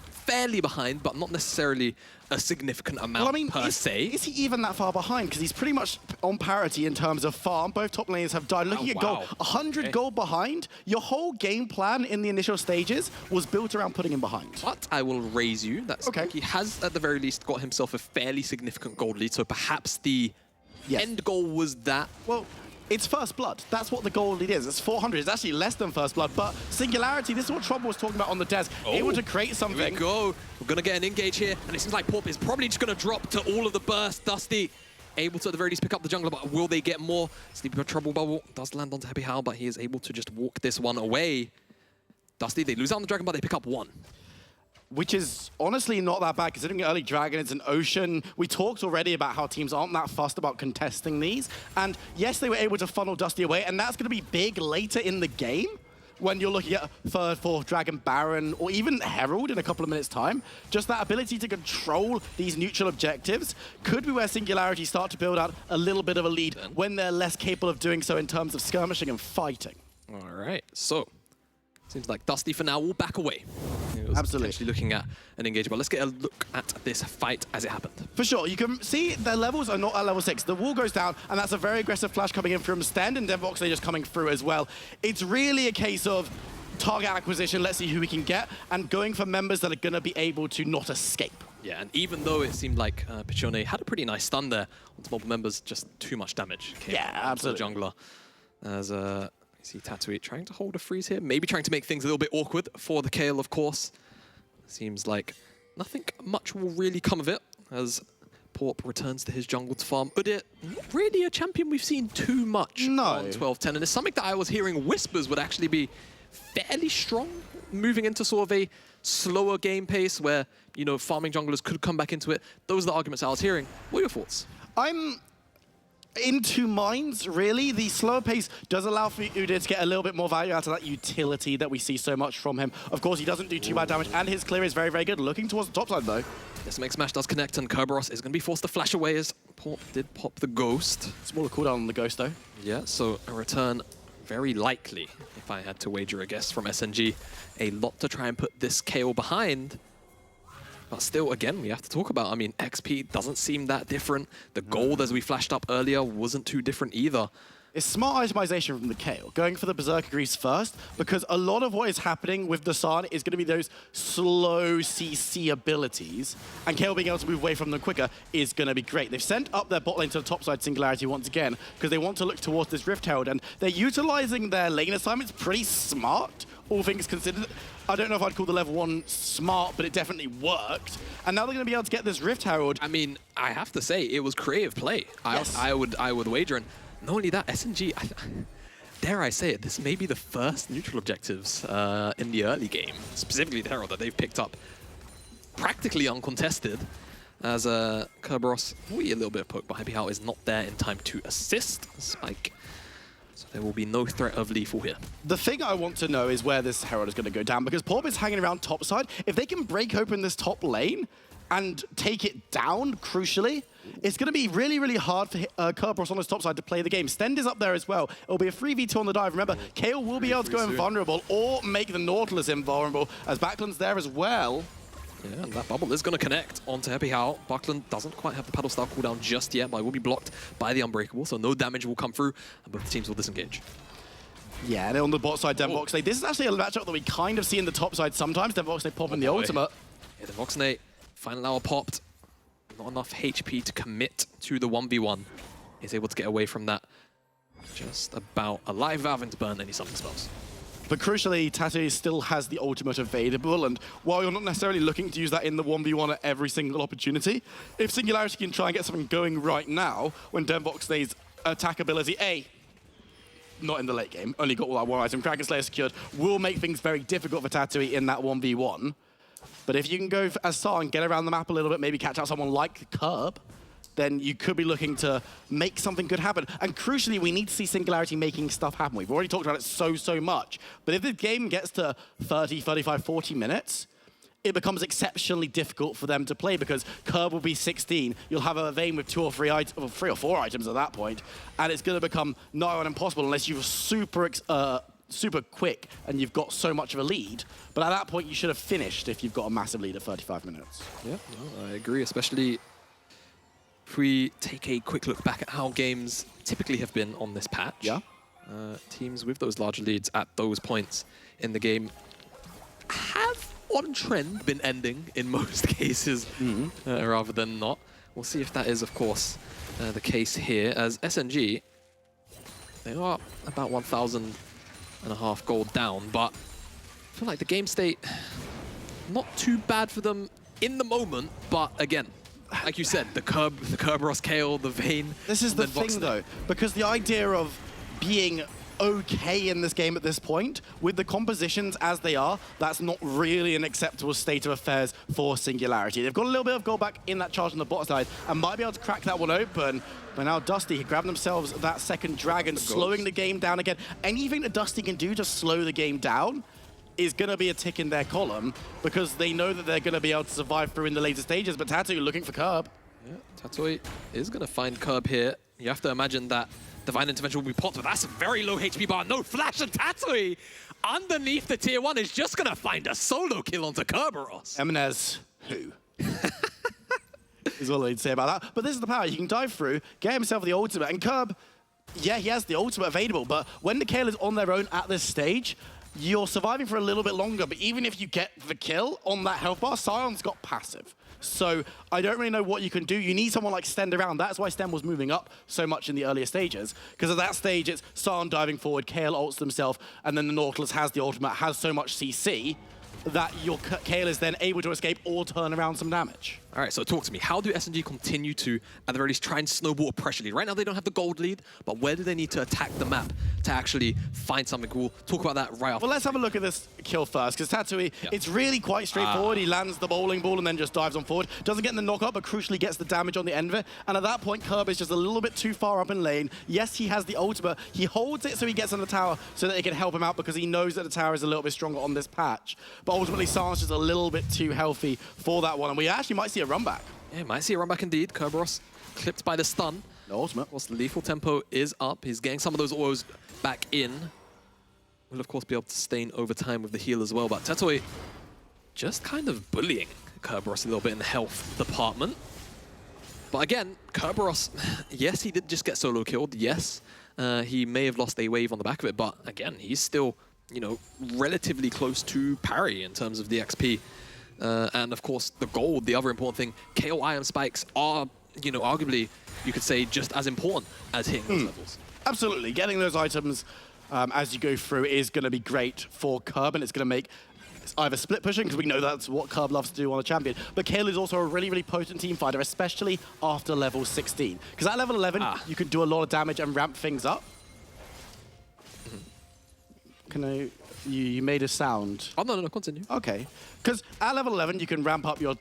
S13: fairly behind, but not necessarily a significant amount per se.
S14: Is he even that far behind? Because he's pretty much on parity in terms of farm. Both top laners have died. Looking at gold, 100 gold behind. Your whole game plan in the initial stages was built around putting him behind.
S13: But I will raise you. That's okay. He has, at the very least, got himself a fairly significant gold lead. So perhaps the end goal was that.
S14: Well, it's First Blood. That's what the gold lead is. It's 400. It's actually less than First Blood. But Singularity, this is what Trouble was talking about on the Des. Able to create something.
S13: Here we go. We're going to get an engage here. And it seems like Porp is probably just going to drop to all of the burst. Dusty able to at the very least pick up the jungler, but will they get more? Sleepy Trouble Bubble does land onto Happy Howl, but he is able to just walk this one away. Dusty, they lose out on the Dragon, but they pick up one.
S14: Which is honestly not that bad, considering early Dragon, it's an ocean. We talked already about how teams aren't that fussed about contesting these. And yes, they were able to funnel Dusty away, and that's going to be big later in the game when you're looking at third, fourth Dragon Baron, or even Herald in a couple of minutes' time. Just that ability to control these neutral objectives could be where Singularity start to build out a little bit of a lead when they're less capable of doing so in terms of skirmishing and fighting.
S13: All right, so seems like Dusty for now will back away. It was
S14: Absolutely.
S13: potentially looking at an engagement. But let's get a look at this fight as it happened.
S14: For sure, you can see their levels are not at level 6. The wall goes down, and that's a very aggressive flash coming in from Stend, and DenVoksne just coming through as well. It's really a case of target acquisition, let's see who we can get, and going for members that are going to be able to not escape.
S13: Yeah, and even though it seemed like Pichone had a pretty nice stun there onto multiple members, just too much damage came
S14: absolutely.
S13: to the jungler. As you see Tatui trying to hold a freeze here, maybe trying to make things a little bit awkward for the Kayle, of course. Seems like nothing much will really come of it as Porp returns to his jungle to farm Udit. Not really a champion we've seen too much on 12-10, and it's something that I was hearing whispers would actually be fairly strong moving into sort of a slower game pace where, you know, farming junglers could come back into it. Those are the arguments I was hearing. What are your thoughts?
S14: I'm in two minds, really. The slower pace does allow for Udit to get a little bit more value out of that utility that we see so much from him. Of course, he doesn't do too bad damage, and his clear is very, very good. Looking towards the top side, though.
S13: Yes, Make Smash does connect, and Kerberos is going to be forced to flash away as Porp did pop the Ghost.
S14: Smaller cooldown on the Ghost, though.
S13: Yeah, so a return very likely, if I had to wager a guess from SNG. A lot to try and put this Kayle behind. But still, again, we have to talk about, I mean, XP doesn't seem that different. The gold, as we flashed up earlier, wasn't too different either.
S14: It's smart itemization from the Kayle, going for the Berserker Greaves first, because a lot of what is happening with the San is going to be those slow CC abilities, and Kayle being able to move away from them quicker is going to be great. They've sent up their bot lane to the top side Singularity once again, because they want to look towards this Rift Herald, and they're utilizing their lane assignments pretty smart, all things considered. I don't know if I'd call the level 1 smart, but it definitely worked. And now they're going to be able to get this Rift Herald.
S13: I mean, I have to say, it was creative play.
S14: Yes.
S13: I would wager, and not only that, SNG, dare I say it, this may be the first neutral objectives in the early game, specifically the Herald, that they've picked up practically uncontested, as Kerberos, a little bit of poke, but Happy Hour is not there in time to assist Spike. So there will be no threat of lethal here.
S14: The thing I want to know is where this Herald is going to go down, because Porp is hanging around top side. If they can break open this top lane and take it down, crucially, it's going to be really, really hard for Kerberos on his top side to play the game. Stend is up there as well. It'll be a 3v2 on the dive. Remember, Kayle will be able to go invulnerable or make the Nautilus invulnerable, as Backland's there as well.
S13: Yeah, and that bubble is going to connect onto Happy Howl. Buckland doesn't quite have the paddle style cooldown just yet, but it will be blocked by the Unbreakable, so no damage will come through, and both teams will disengage.
S14: Yeah, and on the bot side, DenVoksne. This is actually a matchup that we kind of see in the top side sometimes. DenVoksne popping the ultimate.
S13: Yeah, DenVoksne, final hour popped. Not enough HP to commit to the 1v1. Is able to get away from that. Just about alive without having to burn any summon spells.
S14: But crucially, Tatui still has the ultimate available, and while you're not necessarily looking to use that in the 1v1 at every single opportunity, if Singularity can try and get something going right now, when DenVoksne's attack ability, not in the late game, only got all that one item, Kraken Slayer secured, will make things very difficult for Tatui in that 1v1. But if you can go as Sar and get around the map a little bit, maybe catch out someone like Curb, then you could be looking to make something good happen. And crucially, we need to see Singularity making stuff happen. We've already talked about it so much. But if the game gets to 30, 35, 40 minutes, it becomes exceptionally difficult for them to play, because Curb will be 16. You'll have a Vayne with 2 or 3 items, or 3 or 4 items at that point, and it's going to become nigh on impossible unless you're super quick and you've got so much of a lead. But at that point, you should have finished if you've got a massive lead at 35 minutes.
S13: Yeah, no, I agree, especially if we take a quick look back at how games typically have been on this patch.
S14: Yeah.
S13: Teams with those larger leads at those points in the game have, on trend, been ending in most cases, rather than not. We'll see if that is, of course, the case here, as SNG, they are about 1,500 gold down, but I feel like the game state, not too bad for them in the moment, but again, like you said, the Kerberos Kayle, the Vayne.
S14: This is the thing, though, because the idea of being okay in this game at this point, with the compositions as they are, that's not really an acceptable state of affairs for Singularity. They've got a little bit of gold back in that charge on the bot side and might be able to crack that one open. But now Dusty grabbed themselves that second dragon, slowing the game down again. Anything that Dusty can do to slow the game down is going to be a tick in their column, because they know that they're going to be able to survive through in the later stages. But Tatui looking for Curb.
S13: Yeah, Tatui is going to find Curb here. You have to imagine that Divine Intervention will be popped, but that's a very low HP bar. No flash, and Tatui underneath the tier 1 is just going to find a solo kill onto Kerberos.
S14: Eminez, who? Is all I need to say about that. But this is the power. You can dive through, get himself the ultimate, and Kerb, yeah, he has the ultimate available, but when the Kayle is on their own at this stage, you're surviving for a little bit longer, but even if you get the kill on that health bar, Sion's got passive. So I don't really know what you can do. You need someone like Stend around. That's why Stend was moving up so much in the earlier stages, because at that stage, it's Sion diving forward, Kayle ults themselves, and then the Nautilus has the ultimate, has so much CC, that your Kayle is then able to escape or turn around some damage.
S13: All right, so talk to me. How do SNG continue to, at the very least, try and snowball a pressure lead? Right now, they don't have the gold lead, but where do they need to attack the map to actually find something? We'll talk about that right after.
S14: Well, let's have a look at this kill first, because Tatui, it's really quite straightforward. He lands the bowling ball and then just dives on forward. Doesn't get in the knockup, but crucially gets the damage on the end of it. And at that point, Kerb is just a little bit too far up in lane. Yes, he has the ultimate. He holds it so he gets on the tower so that it can help him out, because he knows that the tower is a little bit stronger on this patch. But ultimately, Sion's just a little bit too healthy for that one, and we actually might see a run back.
S13: Yeah, might see a run back indeed. Kerberos clipped by the stun.
S14: No ultimate.
S13: Of course, the lethal tempo is up. He's getting some of those autos back in. Will, of course, be able to sustain over time with the heal as well. But Tatui just kind of bullying Kerberos a little bit in the health department. But again, Kerberos, yes, he did just get solo killed. Yes, he may have lost a wave on the back of it. But again, he's still, you know, relatively close to parry in terms of the XP. And of course, the gold, the other important thing, KO Iron Spikes are, you know, arguably, you could say, just as important as hitting those levels.
S14: Absolutely. Getting those items as you go through is going to be great for Kerb, and it's going to make either split pushing, because we know that's what Kerb loves to do on a champion, but Kayle is also a really, really potent team fighter, especially after level 16. Because at level 11, you can do a lot of damage and ramp things up. Can I... You made a sound.
S13: Oh, no, continue.
S14: Okay. Because at level 11, you can ramp up your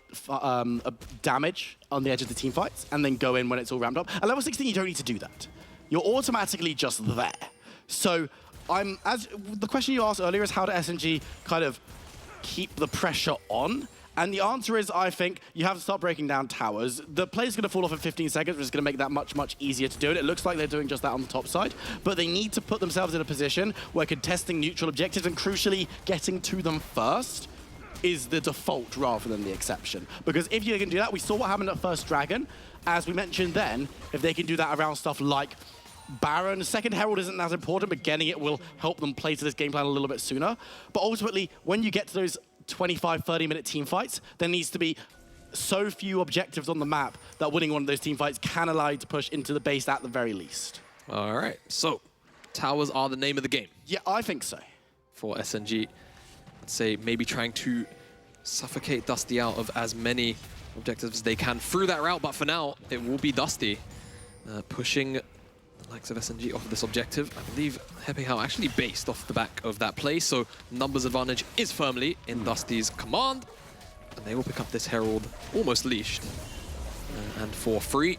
S14: damage on the edge of the team fights and then go in when it's all ramped up. At level 16, you don't need to do that. You're automatically just there. So as the question you asked earlier is how do SNG kind of keep the pressure on? And the answer is, I think, you have to start breaking down towers. The play's going to fall off in 15 seconds, which is going to make that much, much easier to do it. It looks like they're doing just that on the top side. But they need to put themselves in a position where contesting neutral objectives and, crucially, getting to them first is the default rather than the exception. Because if you can do that, we saw what happened at First Dragon. As we mentioned then, if they can do that around stuff like Baron, Second Herald isn't as important, but getting it will help them play to this game plan a little bit sooner. But ultimately, when you get to those 25, 30-minute team fights, there needs to be so few objectives on the map that winning one of those team fights can allow you to push into the base at the very least.
S13: All right, so towers are the name of the game.
S14: Yeah, I think so.
S13: For SNG, I'd say maybe trying to suffocate Dusty out of as many objectives as they can through that route, but for now, it will be Dusty pushing the likes of SNG off of this objective. I believe Happy How actually based off the back of that play, so numbers advantage is firmly in Dusty's command. And they will pick up this Herald almost leashed and for free.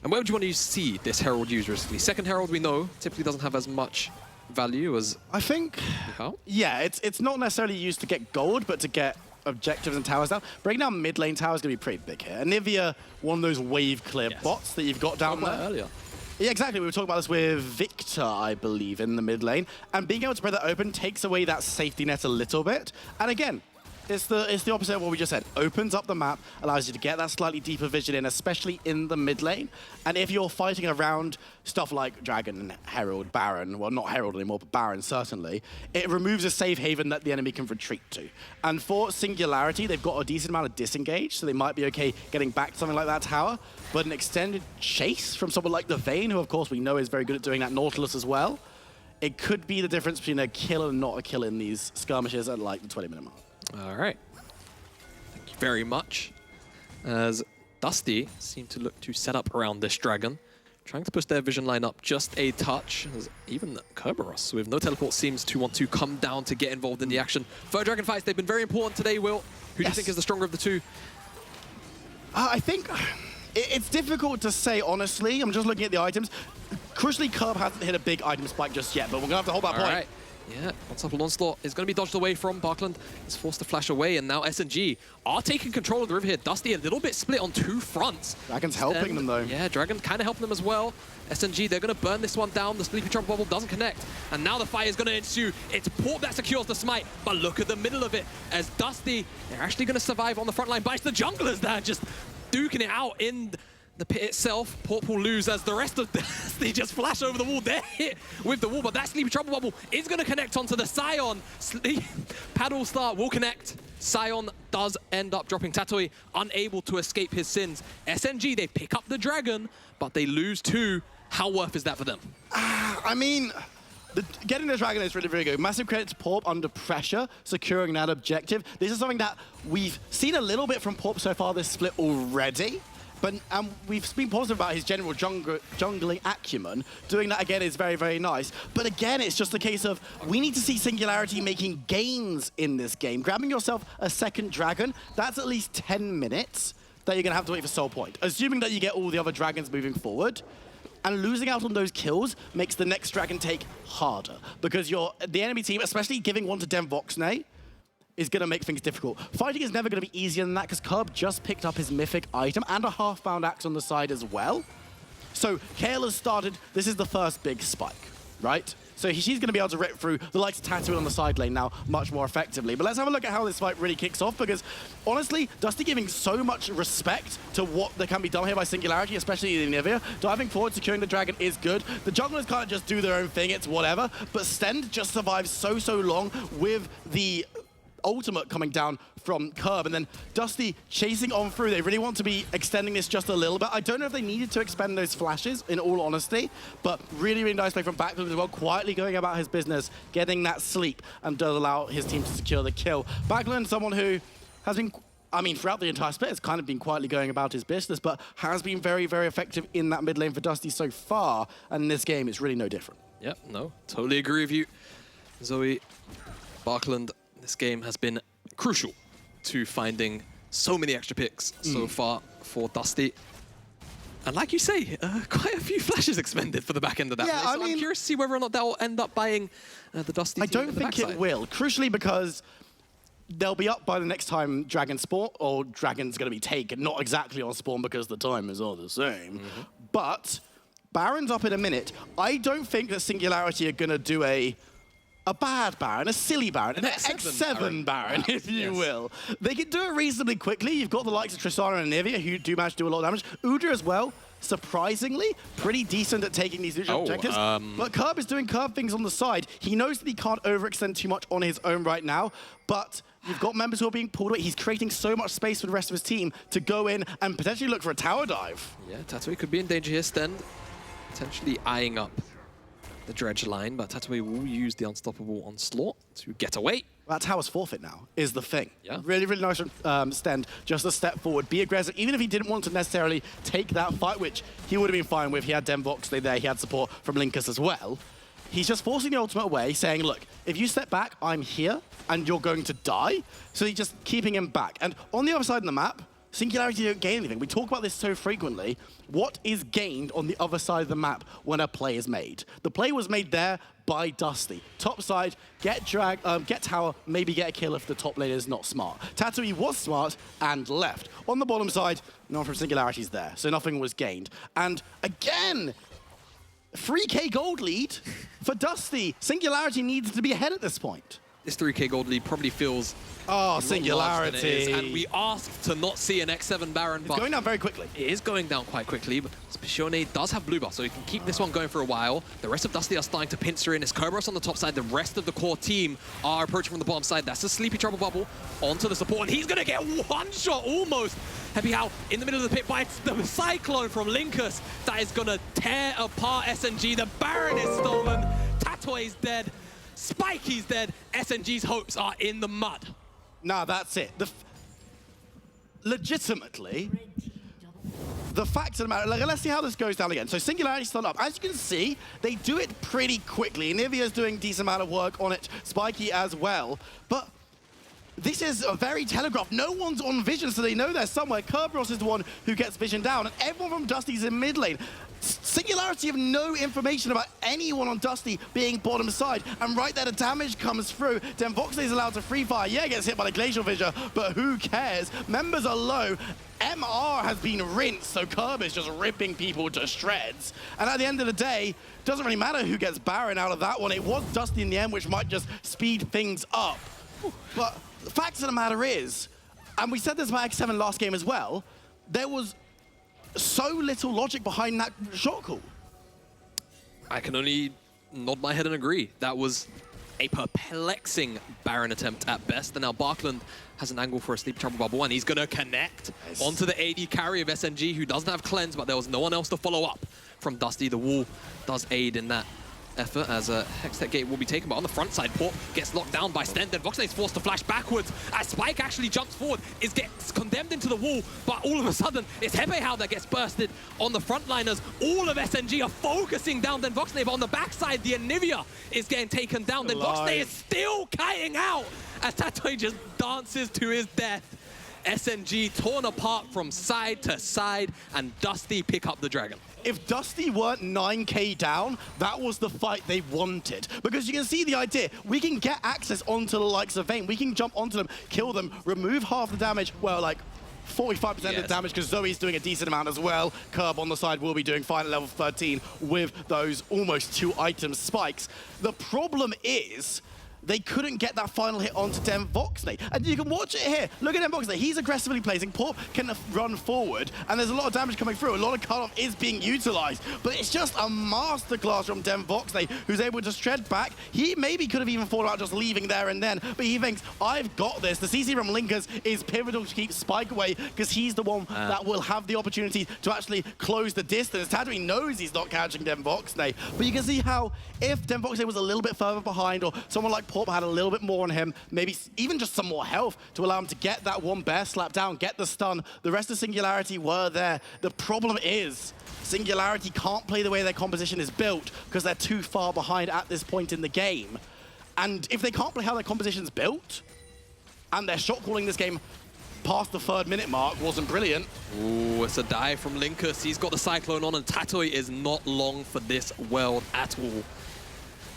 S13: And where would you want to see this Herald used realistically? Second Herald, we know, typically doesn't have as much value as...
S14: I think...
S13: How?
S14: Yeah, it's not necessarily used to get gold, but to get objectives and towers down. Breaking down mid lane tower is going to be pretty big here. Anivia, one of those wave clear bots that you've got down there.
S13: Earlier.
S14: Yeah, exactly. We were talking about this with Victor, I believe, in the mid lane. And being able to spread that open takes away that safety net a little bit. And again, it's the opposite of what we just said. Opens up the map, allows you to get that slightly deeper vision in, especially in the mid lane. And if you're fighting around stuff like Dragon, Herald, Baron, well, not Herald anymore, but Baron certainly, it removes a safe haven that the enemy can retreat to. And for Singularity, they've got a decent amount of disengage, so they might be okay getting back to something like that tower. But an extended chase from someone like the Vayne, who of course we know is very good at doing that, Nautilus as well, it could be the difference between a kill and not a kill in these skirmishes at like the 20-minute mark.
S13: All right. Thank you very much. As Dusty seem to look to set up around this dragon, trying to push their vision line up just a touch, as even Kerberos with no teleport seems to want to come down to get involved in the action. Third dragon fights, they've been very important today, Will. Who do you think is the stronger of the two?
S14: I think it's difficult to say, honestly. I'm just looking at the items. Crucially, Kerb hasn't hit a big item spike just yet, but we're going to have to hold that point.
S13: Right. Yeah, one-tap onslaught is going to be dodged away from. Barkland is forced to flash away, and now SNG are taking control of the river here. Dusty a little bit split on two fronts.
S14: Dragon's helping them, though.
S13: Yeah, Dragon kind of helping them as well. SNG, they're going to burn this one down. The Sleepy Trouble Bubble doesn't connect, and now the fight is going to ensue. It's Porp that secures the smite, but look at the middle of it. As Dusty, they're actually going to survive on the front line, but it's the junglers that are just duking it out in the pit itself. Porp will lose as the rest of Dusty just flash over the wall. They're hit with the wall, but that Sleepy Trouble Bubble is going to connect onto the Scion. Paddle Star will connect. Scion does end up dropping. Tatooine unable to escape his sins. SNG, they pick up the Dragon, but they lose two. How worth is that for them?
S14: I mean, getting the Dragon is really, really good. Massive credit to Porp under pressure, securing that objective. This is something that we've seen a little bit from Porp so far this split already. But we've been positive about his general jungling acumen. Doing that again is very, very nice. But again, it's just a case of we need to see Singularity making gains in this game. Grabbing yourself a second Dragon, that's at least 10 minutes that you're going to have to wait for Soul Point. Assuming that you get all the other Dragons moving forward. And losing out on those kills makes the next Dragon take harder. Because the enemy team, especially giving one to DenVoksne, is going to make things difficult. Fighting is never going to be easier than that because Curb just picked up his mythic item and a half-bound axe on the side as well. So Kale has started, this is the first big spike, right? So she's going to be able to rip through the likes of Tatooine on the side lane now much more effectively. But let's have a look at how this fight really kicks off because honestly, Dusty giving so much respect to what that can be done here by Singularity, especially in Nivea. Diving forward, securing the Dragon is good. The junglers can't just do their own thing, it's whatever. But Stend just survives so long with the ultimate coming down from Curb, and then Dusty chasing on through. They really want to be extending this just a little bit. I don't know if they needed to expend those flashes, in all honesty, but really, really nice play from Backlund as well, quietly going about his business, getting that sleep, and does allow his team to secure the kill. Backlund, someone who has been, I mean, throughout the entire split, has kind of been quietly going about his business, but has been very, very effective in that mid lane for Dusty so far, and in this game, it's really no different.
S13: Yep, no, totally agree with you. Zoe, Backlund, this game has been crucial to finding so many extra picks so far for Dusty. And like you say, quite a few flashes expended for the back end of that.
S14: Yeah,
S13: so I'm curious to see whether or not that will end up buying the Dusty team.
S14: I don't think it will, crucially because they'll be up by the next time Dragon spawn, or Dragon's going to be taken. Not exactly on spawn because the timers are the same. But Baron's up in a minute. I don't think that Singularity are going to do a bad Baron, a silly Baron, an X7 Baron, if you will. They can do it reasonably quickly. You've got the likes of Tristana and Nivea who do manage to do a lot of damage. Udra as well, surprisingly, pretty decent at taking these neutral objectives. But Curb is doing Curb things on the side. He knows that he can't overextend too much on his own right now, but you've got members who are being pulled away. He's creating so much space for the rest of his team to go in and potentially look for a tower dive.
S13: Yeah, Tatooine could be in danger here. Stend potentially eyeing up the dredge line, but Tatooine will use the unstoppable onslaught to get away.
S14: That tower's forfeit now, is the thing.
S13: Yeah.
S14: Really, really nice from Stend. Just a step forward, be aggressive, even if he didn't want to necessarily take that fight, which he would have been fine with. He had DenVoksne there, he had support from Linkus as well. He's just forcing the ultimate away, saying, look, if you step back, I'm here, and you're going to die. So he's just keeping him back. And on the other side of the map, Singularity don't gain anything. We talk about this so frequently. What is gained on the other side of the map when a play is made? The play was made there by Dusty. Top side, get tower, maybe get a kill if the top lane is not smart. Tatooine was smart and left. On the bottom side, no one from Singularity's there, so nothing was gained. And again, 3k gold lead for Dusty. Singularity needs to be ahead at this point.
S13: This 3k gold lead probably feels
S14: Singularity.
S13: And we asked to not see an X7 Baron, but
S14: it's going down very quickly.
S13: It is going down quite quickly, but Spicione does have blue buff, so he can keep this one going for a while. The rest of Dusty are starting to pincer in. It's Kerberos on the top side. The rest of the core team are approaching from the bottom side. That's a Sleepy Trouble Bubble onto the support, and he's going to get one shot almost. Heavy Howl in the middle of the pit bites the Cyclone from Linkus. That is going to tear apart SNG. The Baron is stolen. Tatoe's dead. Spikey's dead. SNG's hopes are in the mud.
S14: Nah, that's it. Legitimately, the fact of the matter, let's see how this goes down again. So Singularity stunned up. As you can see, they do it pretty quickly. Nivea's doing a decent amount of work on it, Spikey as well. But this is a very telegraphed. No one's on vision, so they know they're somewhere. Kerberos is the one who gets vision down, and everyone from Dusty's in mid lane. Singularity have no information about anyone on Dusty being bottom side, and right there the damage comes through. DenVoksne is allowed to free fire. Yeah, gets hit by the Glacial Fissure, but who cares? Members are low. MR has been rinsed, so Curb is just ripping people to shreds. And at the end of the day, doesn't really matter who gets Baron out of that one. It was Dusty in the end, which might just speed things up. But the fact of the matter is, and we said this about X7 last game as well, there was so little logic behind that shot call.
S13: I can only nod my head and agree. That was a perplexing Baron attempt at best. And now Barkland has an angle for a Sleep Trouble Bubble, and he's going to connect onto the AD carry of SNG, who doesn't have Cleanse, but there was no one else to follow up from Dusty. The wall does aid in that effort as a Hextech Gate will be taken, but on the front side, Port gets locked down by Sten. DenVoksne is forced to flash backwards as Spike actually jumps forward, gets condemned into the wall, but all of a sudden, it's Hebehao that gets bursted on the frontliners. All of SNG are focusing down DenVoksne, but on the backside, the Anivia is getting taken down. DenVoksne is still kiting out as Tatoi just dances to his death. SNG torn apart from side to side, and Dusty pick up the dragon.
S14: If Dusty weren't 9k down, that was the fight they wanted. Because you can see the idea. We can get access onto the likes of Vayne. We can jump onto them, kill them, remove half the damage. Well, like 45% of the damage, because Zoe's doing a decent amount as well. Curb on the side will be doing fine at level 13 with those almost 2 item spikes. The problem is, they couldn't get that final hit onto DenVoksne. And you can watch it here. Look at DenVoksne. He's aggressively placing. Port can run forward, and there's a lot of damage coming through. A lot of cutoff is being utilized, but it's just a masterclass from DenVoksne, who's able to shred back. He maybe could have even thought about just leaving there and then, but he thinks, I've got this. The CC from Linkers is pivotal to keep Spike away, because he's the one that will have the opportunity to actually close the distance. Tatooine knows he's not catching DenVoksne, but you can see how if DenVoksne was a little bit further behind, or someone like Pop had a little bit more on him, maybe even just some more health to allow him to get that one bear slap down, get the stun. The rest of Singularity were there. The problem is Singularity can't play the way their composition is built because they're too far behind at this point in the game. And if they can't play how their composition's built, and their shot calling this game past the 3rd minute mark wasn't brilliant.
S13: Ooh, it's a dive from Linkus. He's got the Cyclone on, and Tatoi is not long for this world at all.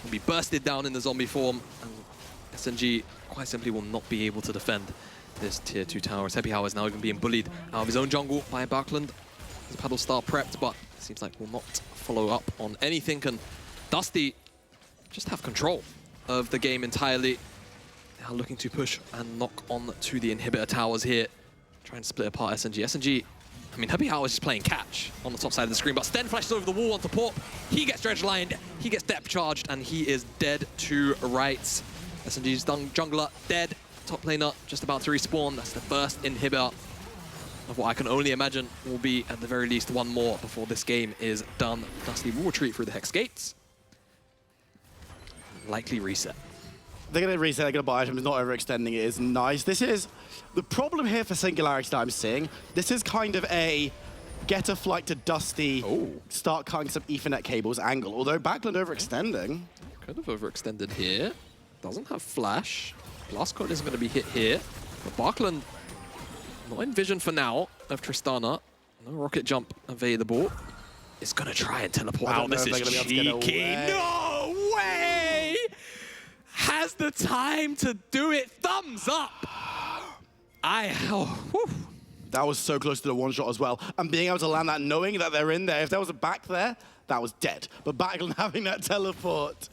S13: He'll be bursted down in the zombie form, and SNG quite simply will not be able to defend this tier 2 tower. Hebehao is now even being bullied out of his own jungle by Barkland. His paddle star prepped, but seems like will not follow up on anything. And Dusty just have control of the game entirely. They are looking to push and knock on to the inhibitor towers here. Trying to split apart SNG. SNG, I mean, Hebehao is just playing catch on the top side of the screen, but Sten flashes over the wall onto Port. He gets dredge lined, he gets depth charged, and he is dead to rights. SNG's jungler dead. Top laner just about to respawn. That's the first inhibitor of what I can only imagine will be, at the very least, one more before this game is done. Dusty will retreat through the Hex Gates. Likely reset.
S14: They're going to reset, they're going to buy items, not overextending it is nice. This is the problem here for Singularity that I'm seeing. This is kind of a get a flight to Dusty, start cutting some Ethernet cables angle. Although Backland overextending.
S13: Kind of overextended here. Doesn't have flash. Blast code isn't going to be hit here. But Barkland not in vision for now of Tristana. No rocket jump available. It's going to try and teleport out. This is cheeky. No way! Has the time to do it. Thumbs up.
S14: That was so close to the one shot as well. And being able to land that knowing that they're in there. If there was a back there, that was dead. But Backland having that teleport.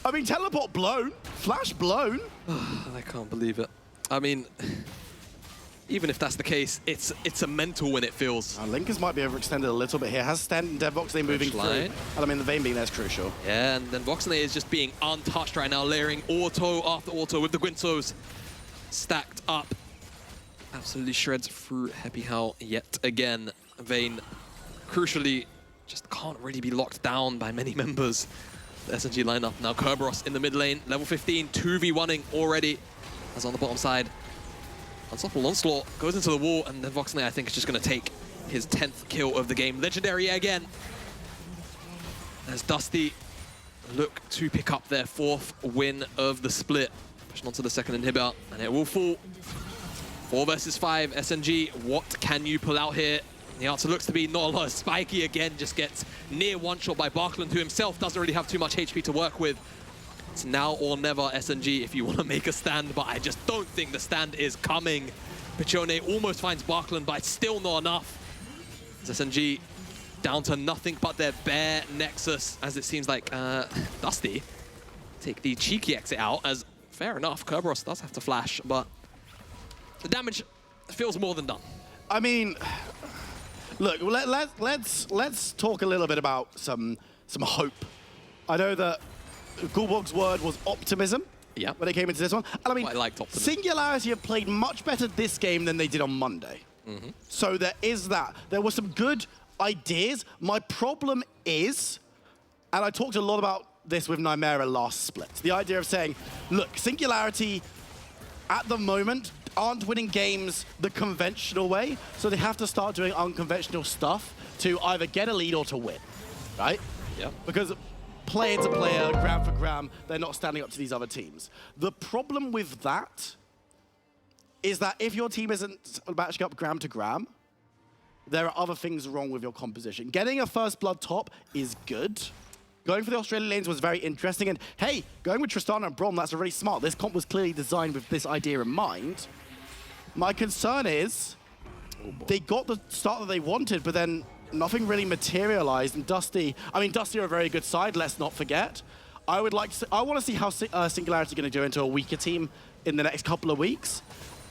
S14: I mean, teleport blown. Flash blown.
S13: I can't believe it. I mean, even if that's the case, it's a mental when it feels.
S14: Linkers might be overextended a little bit here. Has Sten and DenVoksne moving through? And I mean, the Vayne being there is crucial.
S13: Yeah, and DenVoksne is just being untouched right now, layering auto after auto with the Guinsos stacked up. Absolutely shreds through Hebehao yet again. Vayne, crucially, just can't really be locked down by many members. The SNG lineup. Now Kerberos in the mid lane, level 15, 2v1ing already. As on the bottom side, Unstoppable Onslaught goes into the wall, and DenVoksne, I think, is just going to take his 10th kill of the game. Legendary again. As Dusty look to pick up their 4th win of the split. Pushing onto the second inhibitor, and it will fall. 4 versus 5, SNG, what can you pull out here? The answer looks to be not a lot. Spiky again just gets near one-shot by Barkland, who himself doesn't really have too much HP to work with. It's now or never, SNG, if you want to make a stand, but I just don't think the stand is coming. Pichone almost finds Barkland, but it's still not enough. As SNG down to nothing but their bare Nexus, as it seems like Dusty take the cheeky exit out, as fair enough, Kerberos does have to flash, but the damage feels more than done.
S14: I mean, look, let's talk a little bit about some hope. I know that Gulborg's word was optimism when it came into this one. And I mean,
S13: I liked optimism.
S14: Singularity have played much better this game than they did on Monday. So there is that. There were some good ideas. My problem is, and I talked a lot about this with Nymera last split, the idea of saying, look, Singularity at the moment aren't winning games the conventional way, so they have to start doing unconventional stuff to either get a lead or to win, right?
S13: Yeah.
S14: Because player to player, gram for gram, they're not standing up to these other teams. The problem with that is that if your team isn't matching up gram to gram, there are other things wrong with your composition. Getting a first blood top is good. Going for the Australian lanes was very interesting, and hey, going with Tristana and Braum, that's really smart. This comp was clearly designed with this idea in mind. My concern is they got the start that they wanted, but then nothing really materialized. And Dusty are a very good side, let's not forget. I want to see how Singularity are going to do into a weaker team in the next couple of weeks,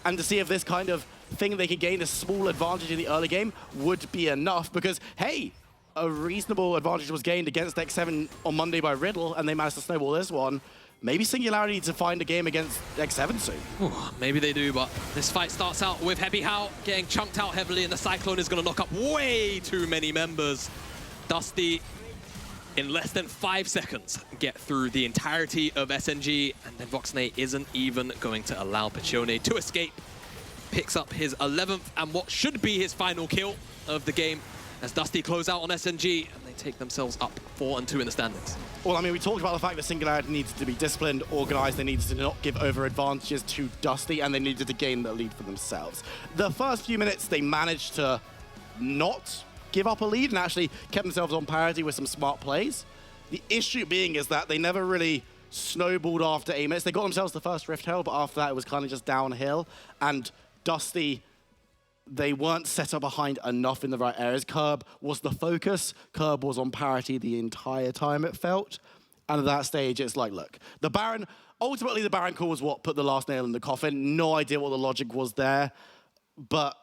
S14: and to see if this kind of thing they could gain a small advantage in the early game would be enough, because hey, a reasonable advantage was gained against X7 on Monday by Riddle, and they managed to snowball this one. Maybe Singularity to find a game against X7 soon.
S13: Ooh, maybe they do, but this fight starts out with Heavy How getting chunked out heavily, and the Cyclone is going to knock up way too many members. Dusty, in less than 5 seconds, get through the entirety of SNG, and then DenVoksne isn't even going to allow Pichone to escape. Picks up his 11th and what should be his final kill of the game, as Dusty close out on SNG, and they take themselves up 4-2 in the standings.
S14: Well, I mean, we talked about the fact that Singularity needs to be disciplined, organized, they needed to not give over advantages to Dusty, and they needed to gain the lead for themselves. The first few minutes, they managed to not give up a lead and actually kept themselves on parity with some smart plays. The issue being is that they never really snowballed after 8 minutes. They got themselves the first Rift Herald, but after that, it was kind of just downhill. And Dusty, they weren't set up behind enough in the right areas. Curb was the focus. Curb was on parity the entire time, it felt. And at that stage, it's like, look, the Baron, ultimately the Baron call was what put the last nail in the coffin. No idea what the logic was there. But,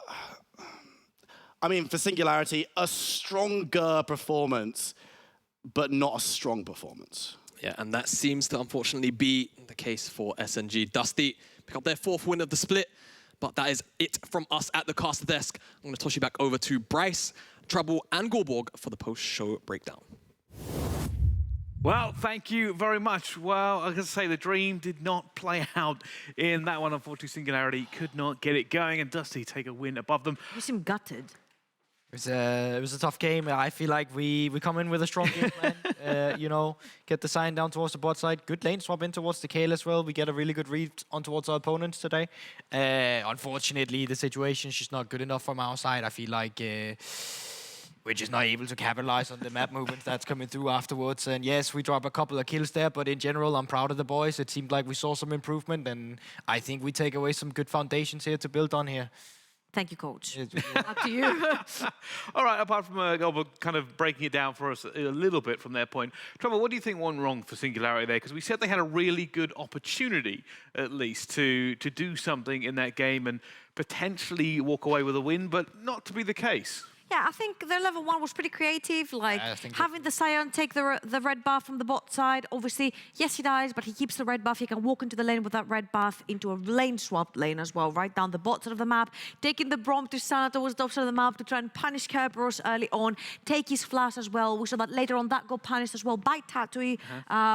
S14: I mean, for Singularity, a stronger performance, but not a strong performance.
S13: Yeah, and that seems to unfortunately be the case for SNG. Dusty pick up their 4th win of the split. But that is it from us at the caster desk. I'm going to toss you back over to Bryce, Trouble, and Gulborg for the post-show breakdown.
S1: Well, thank you very much. Well, I can say the dream did not play out in that one. Unfortunately, Singularity could not get it going, and Dusty take a win above them.
S2: You seem gutted.
S3: It was a tough game. I feel like we come in with a strong game plan. You know, get the sign down towards the bot side. Good lane swap in towards the Kayle as well. We get a really good read on towards our opponents today. Unfortunately, the situation's just not good enough from our side. I feel like we're just not able to capitalize on the map movements that's coming through afterwards. And yes, we drop a couple of kills there, but in general, I'm proud of the boys. It seemed like we saw some improvement, and I think we take away some good foundations here to build on here.
S2: Thank you, coach. Up to you.
S1: All right, apart from Gulborg kind of breaking it down for us a little bit from their point, Trevor, what do you think went wrong for Singularity there? Because we said they had a really good opportunity, at least, to do something in that game and potentially walk away with a win, but not to be the case.
S2: Yeah, I think their level 1 was pretty creative, like having the Scion take the red buff from the bot side. Obviously, yes, he dies, but he keeps the red buff. He can walk into the lane with that red buff into a lane-swapped lane as well, right down the bot side of the map, taking the Braum to Sana towards the top side of the map to try and punish Kerberos early on, take his flash as well. We saw that later on that got punished as well by Tatui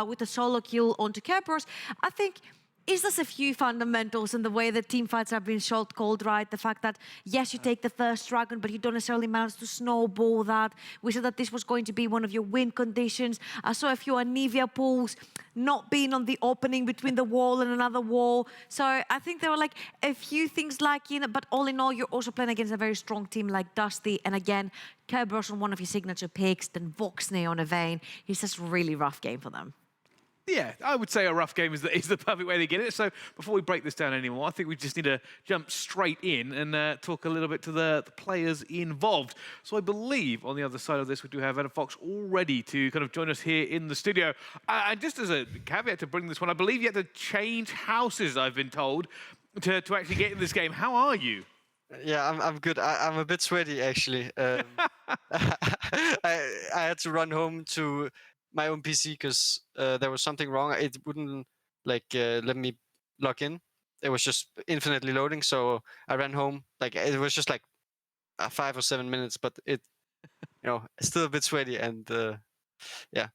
S2: with a solo kill onto Kerberos. I think is there's a few fundamentals in the way that team fights have been shot called, right? The fact that, yes, you take the first dragon, but you don't necessarily manage to snowball that. We said that this was going to be one of your win conditions. I saw a few Anivia pulls not being on the opening between the wall and another wall. So I think there were like a few things lacking, but all in all, you're also playing against a very strong team like Dusty. And again, Kerberos on one of his signature picks, DenVoksne on a Vayne. It's just a really rough game for them.
S1: Yeah, I would say a rough game is the perfect way to get it. So before we break this down anymore, I think we just need to jump straight in and talk a little bit to the players involved. So I believe on the other side of this, we do have NLC all ready to kind of join us here in the studio. And just as a caveat to bring this one, I believe you had to change houses, I've been told, to actually get in this game. How are you?
S15: Yeah, I'm good. I'm a bit sweaty, actually. I had to run home to my own PC because there was something wrong. It wouldn't let me log in. It was just infinitely loading. So I ran home. It was just 5 or 7 minutes, but still a bit sweaty and yeah.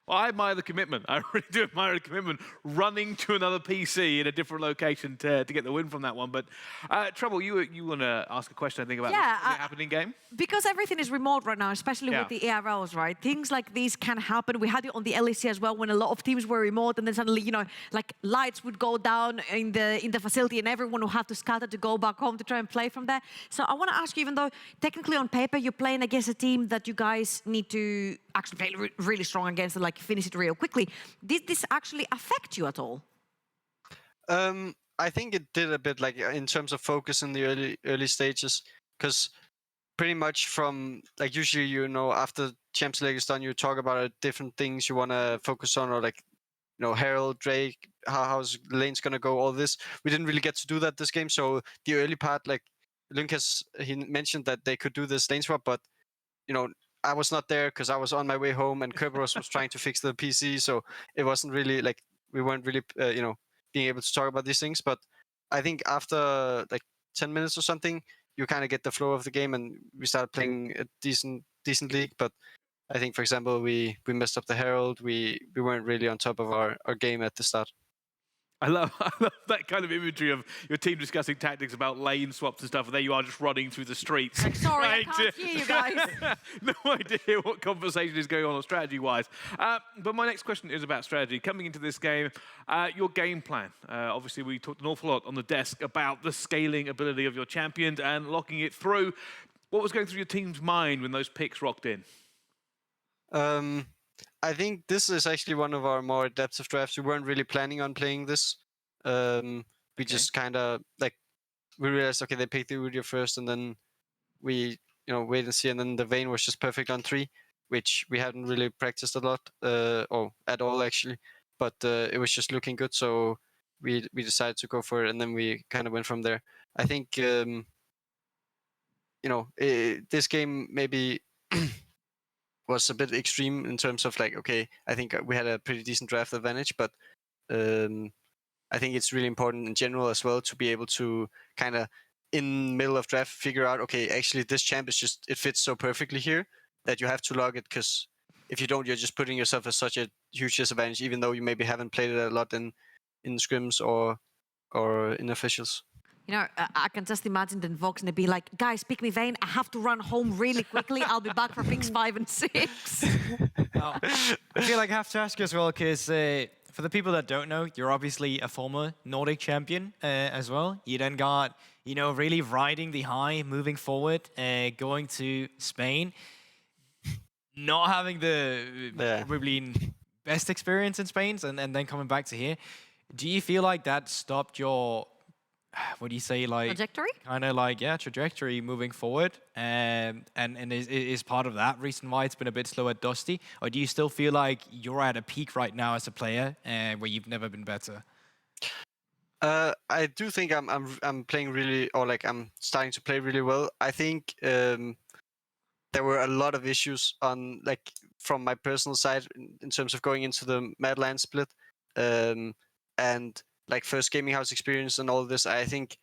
S1: Well, I admire the commitment. I really do admire the commitment. Running to another PC in a different location to get the win from that one. But Trouble, you want to ask a question, I think, about the happening game?
S2: Because everything is remote right now, especially with the ARLs, right? Things like these can happen. We had it on the LEC as well when a lot of teams were remote, and then suddenly, lights would go down in the facility, and everyone would have to scatter to go back home to try and play from there. So I want to ask you, even though technically on paper you're playing against a team that you guys need to actually play really strong against and finish it real quickly, did this actually affect you at all?
S15: I think it did a bit, in terms of focus in the early stages, because pretty much from usually after Champions League is done, you talk about different things you want to focus on, or Herald, Drake, how's the lane's gonna go, all this. We didn't really get to do that this game, so the early part, Lucas, he mentioned that they could do this lane swap, but I was not there because I was on my way home and Kerberos was trying to fix the PC, so it wasn't really we weren't really being able to talk about these things. But I think after 10 minutes or something, you kind of get the flow of the game and we started playing a decent league. But I think, for example, we messed up the Herald. We weren't really on top of our game at the start.
S1: I love that kind of imagery of your team discussing tactics about lane swaps and stuff, and there you are just running through the streets.
S2: Sorry, I can't hear you guys.
S1: No idea what conversation is going on strategy-wise. But my next question is about strategy. Coming into this game, your game plan. Obviously, we talked an awful lot on the desk about the scaling ability of your champion and locking it through. What was going through your team's mind when those picks rocked in?
S15: I think this is actually one of our more adaptive drafts. We weren't really planning on playing this. We just kind of we realized, okay, they picked the Udyr first, and then we wait and see, and then the Vayne was just perfect on 3, which we hadn't really practiced a lot or at all actually, but it was just looking good, so we decided to go for it, and then we kind of went from there. I think this game maybe was a bit extreme in terms of okay, I think we had a pretty decent draft advantage, but I think it's really important in general as well to be able to kind of in middle of draft figure out, okay, actually this champ is just, it fits so perfectly here that you have to log it, because if you don't, you're just putting yourself at such a huge disadvantage, even though you maybe haven't played it a lot in scrims or in officials.
S2: I can just imagine DenVoksne be like, guys, pick me Vayne. I have to run home really quickly. I'll be back for picks 5 and 6.
S3: I feel like I have to ask you as well, because for the people that don't know, you're obviously a former Nordic champion as well. You then got, really riding the high, moving forward, going to Spain, not having the probably best experience in Spain, and then coming back to here. Do you feel like that stopped your, what do you say,
S2: trajectory?
S3: Kind of trajectory moving forward, and is part of that reason why it's been a bit slow at Dusty? Or do you still feel like you're at a peak right now as a player, where you've never been better?
S15: I do think I'm playing really, or I'm starting to play really well. I think there were a lot of issues on from my personal side in terms of going into the Madland split, and first gaming house experience and all of this. I think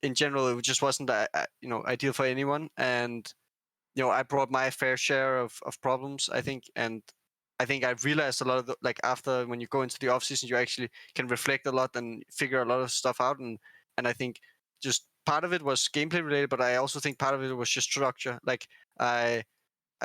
S15: in general it just wasn't ideal for anyone, and I brought my fair share of problems, I think, and I think I realized a lot of like after when you go into the off season, you actually can reflect a lot and figure a lot of stuff out. And I think just part of it was gameplay related, but I also think part of it was just structure. Like I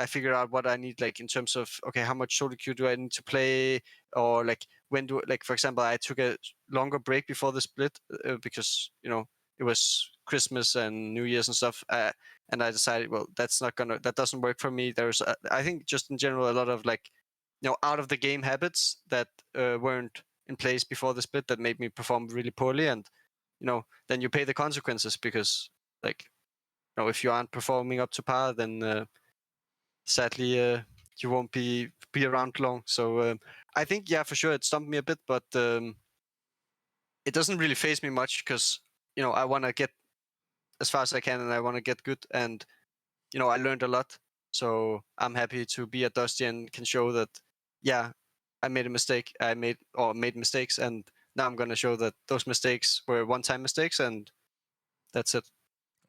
S15: figured out what I need, like in terms of, okay, how much solo queue do I need to play, or like when do, like for example, I took a longer break before the split because it was Christmas and New Year's and stuff, and I decided, well, that doesn't work for me. There's I think just in general a lot of like out of the game habits that weren't in place before the split that made me perform really poorly, and then you pay the consequences because like if you aren't performing up to par, then sadly you won't be around long. So I think for sure it stumped me a bit, but it doesn't really faze me much because I want to get as far as I can and I want to get good, and I learned a lot, so I'm happy to be at Dusty and can show that I made a mistake, made mistakes, and now I'm going to show that those mistakes were one-time mistakes, and that's it.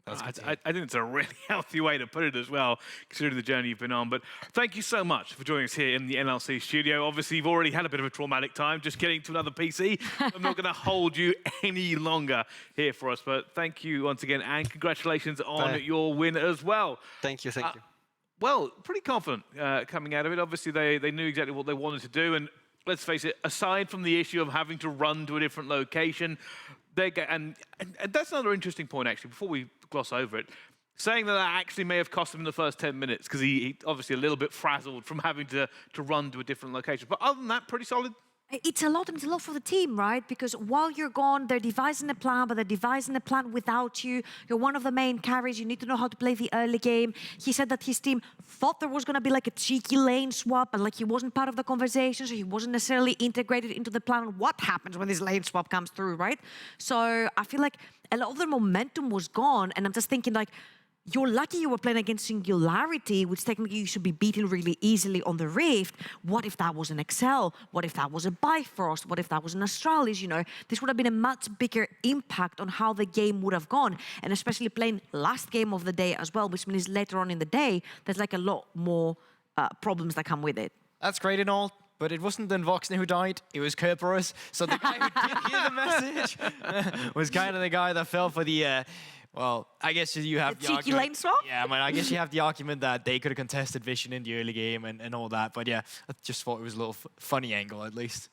S1: I think it's a really healthy way to put it as well, considering the journey you've been on. But thank you so much for joining us here in the NLC studio. Obviously, you've already had a bit of a traumatic time just getting to another PC. I'm not going to hold you any longer here for us. But thank you once again, and congratulations on your win as well.
S15: Thank you, thank you.
S1: Well, pretty confident coming out of it. Obviously, they knew exactly what they wanted to do. And let's face it, aside from the issue of having to run to a different location, and that's another interesting point, actually, before we gloss over it, saying that actually may have cost him in the first 10 minutes because he obviously a little bit frazzled from having to run to a different location. But other than that, pretty solid.
S2: It's a lot, and it's a lot for the team, right? Because while you're gone, they're devising a plan, but they're devising a plan without you. You're one of the main carries. You need to know how to play the early game. He said that his team thought there was going to be like a cheeky lane swap, and like he wasn't part of the conversation, so he wasn't necessarily integrated into the plan. What happens when this lane swap comes through, right? So I feel like a lot of the momentum was gone, and I'm just thinking like, you're lucky you were playing against Singularity, which technically you should be beaten really easily on the Rift. What if that was an Excel? What if that was a Bifrost? What if that was an Astralis? This would have been a much bigger impact on how the game would have gone. And especially playing last game of the day as well, which means later on in the day, there's like a lot more problems that come with it.
S3: That's great and all, but it wasn't DenVoksne who died, it was Kerberos. So the guy who did hear the message was kind of the guy that fell for the... well, I guess you have the
S2: cheeky
S3: argument.
S2: lane swap?
S3: Yeah, I guess you have the argument that they could have contested Vision in the early game and all that. But yeah, I just thought it was a little funny angle at least.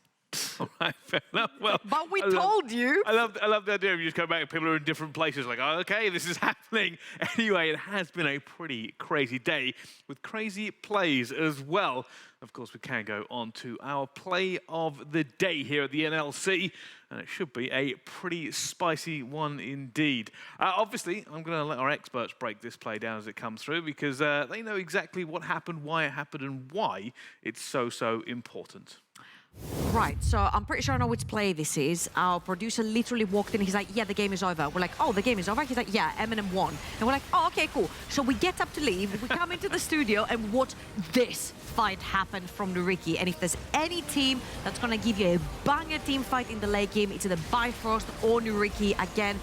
S1: All right, fair enough. Well,
S2: but we told you.
S1: I love the idea of you just going back and people are in different places like, oh, okay, this is happening. Anyway, it has been a pretty crazy day with crazy plays as well. Of course, we can go on to our play of the day here at the NLC, and it should be a pretty spicy one indeed. Obviously, I'm going to let our experts break this play down as it comes through because they know exactly what happened, why it happened, and why it's so important.
S2: Right, so I'm pretty sure I know which play this is. Our producer literally walked in, he's like, yeah, the game is over. We're like, oh, the game is over? He's like, yeah, Eminem won. And we're like, oh, okay, cool. So we get up to leave, we come into the studio and watch this fight happen from Nuriki. And if there's any team that's gonna give you a banger team fight in the late game, it's either Bifrost or Nuriki. Again,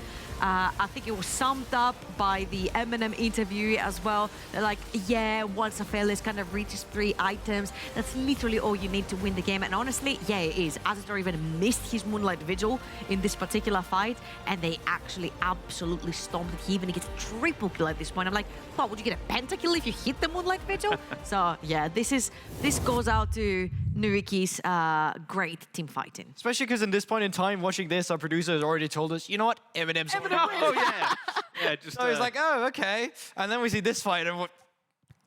S2: I think it was summed up by the Eminem interview as well. They're like, yeah, once a Fearless kind of reaches 3 items, that's literally all you need to win the game. And honestly, yeah, it is. Azador even missed his Moonlight Vigil in this particular fight, and they actually absolutely stomped it. He even gets a triple kill at this point. I'm like, oh, would you get a pentakill if you hit the Moonlight Vigil? So yeah, this goes out to Nuriki's great team fighting.
S3: Especially because in this point in time, watching this, our producer has already told us, you know what, Eminem's
S1: Oh, yeah. Yeah, just...
S3: So he's like, oh, okay. And then we see this fight, and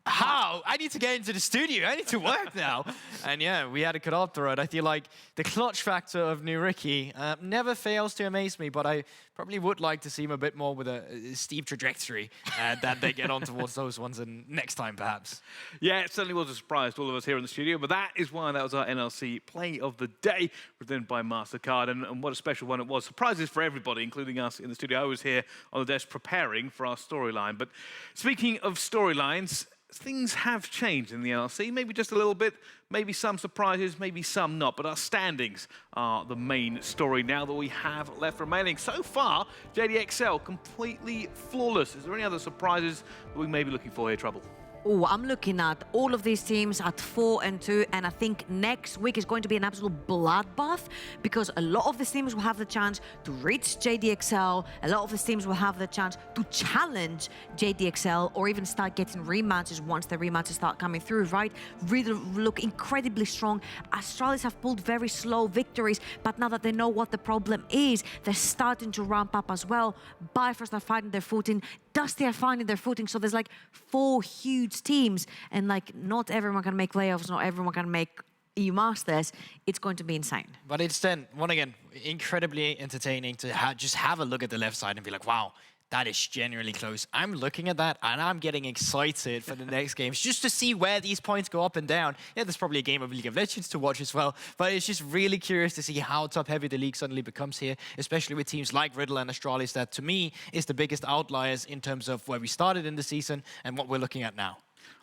S3: how? I need to get into the studio. I need to work now. And yeah, we had to cut off the road. I feel like the clutch factor of Nuriki never fails to amaze me, but I probably would like to see him a bit more with a steep trajectory that they get on towards those ones and next time, perhaps.
S1: Yeah, it certainly was a surprise to all of us here in the studio, but that is why that was our NLC play of the day, presented by MasterCard, and what a special one it was. Surprises for everybody, including us in the studio. I was here on the desk preparing for our storyline. But speaking of storylines, things have changed in the NLC, maybe just a little bit, maybe some surprises, maybe some not, but our standings are the main story now that we have left remaining. So far, JDXL completely flawless. Is there any other surprises that we may be looking for here, Trouble?
S2: Oh, I'm looking at all of these teams at 4-2, and I think next week is going to be an absolute bloodbath because a lot of these teams will have the chance to reach JDXL. A lot of these teams will have the chance to challenge JDXL or even start getting rematches once the rematches start coming through, right? Really look incredibly strong. Astralis have pulled very slow victories, but now that they know what the problem is, they're starting to ramp up as well. Bifrost are finding their footing. Dusty are finding their footing. So there's like 4 huge teams, and like not everyone can make playoffs, not everyone can make EU Masters. It's going to be insane.
S3: But it's then, once again, incredibly entertaining to just have a look at the left side and be like, wow, that is genuinely close. I'm looking at that and I'm getting excited for the next games just to see where these points go up and down. Yeah, there's probably a game of League of Legends to watch as well, but it's just really curious to see how top-heavy the league suddenly becomes here, especially with teams like Riddle and Astralis that, to me, is the biggest outliers in terms of where we started in the season and what we're looking at now.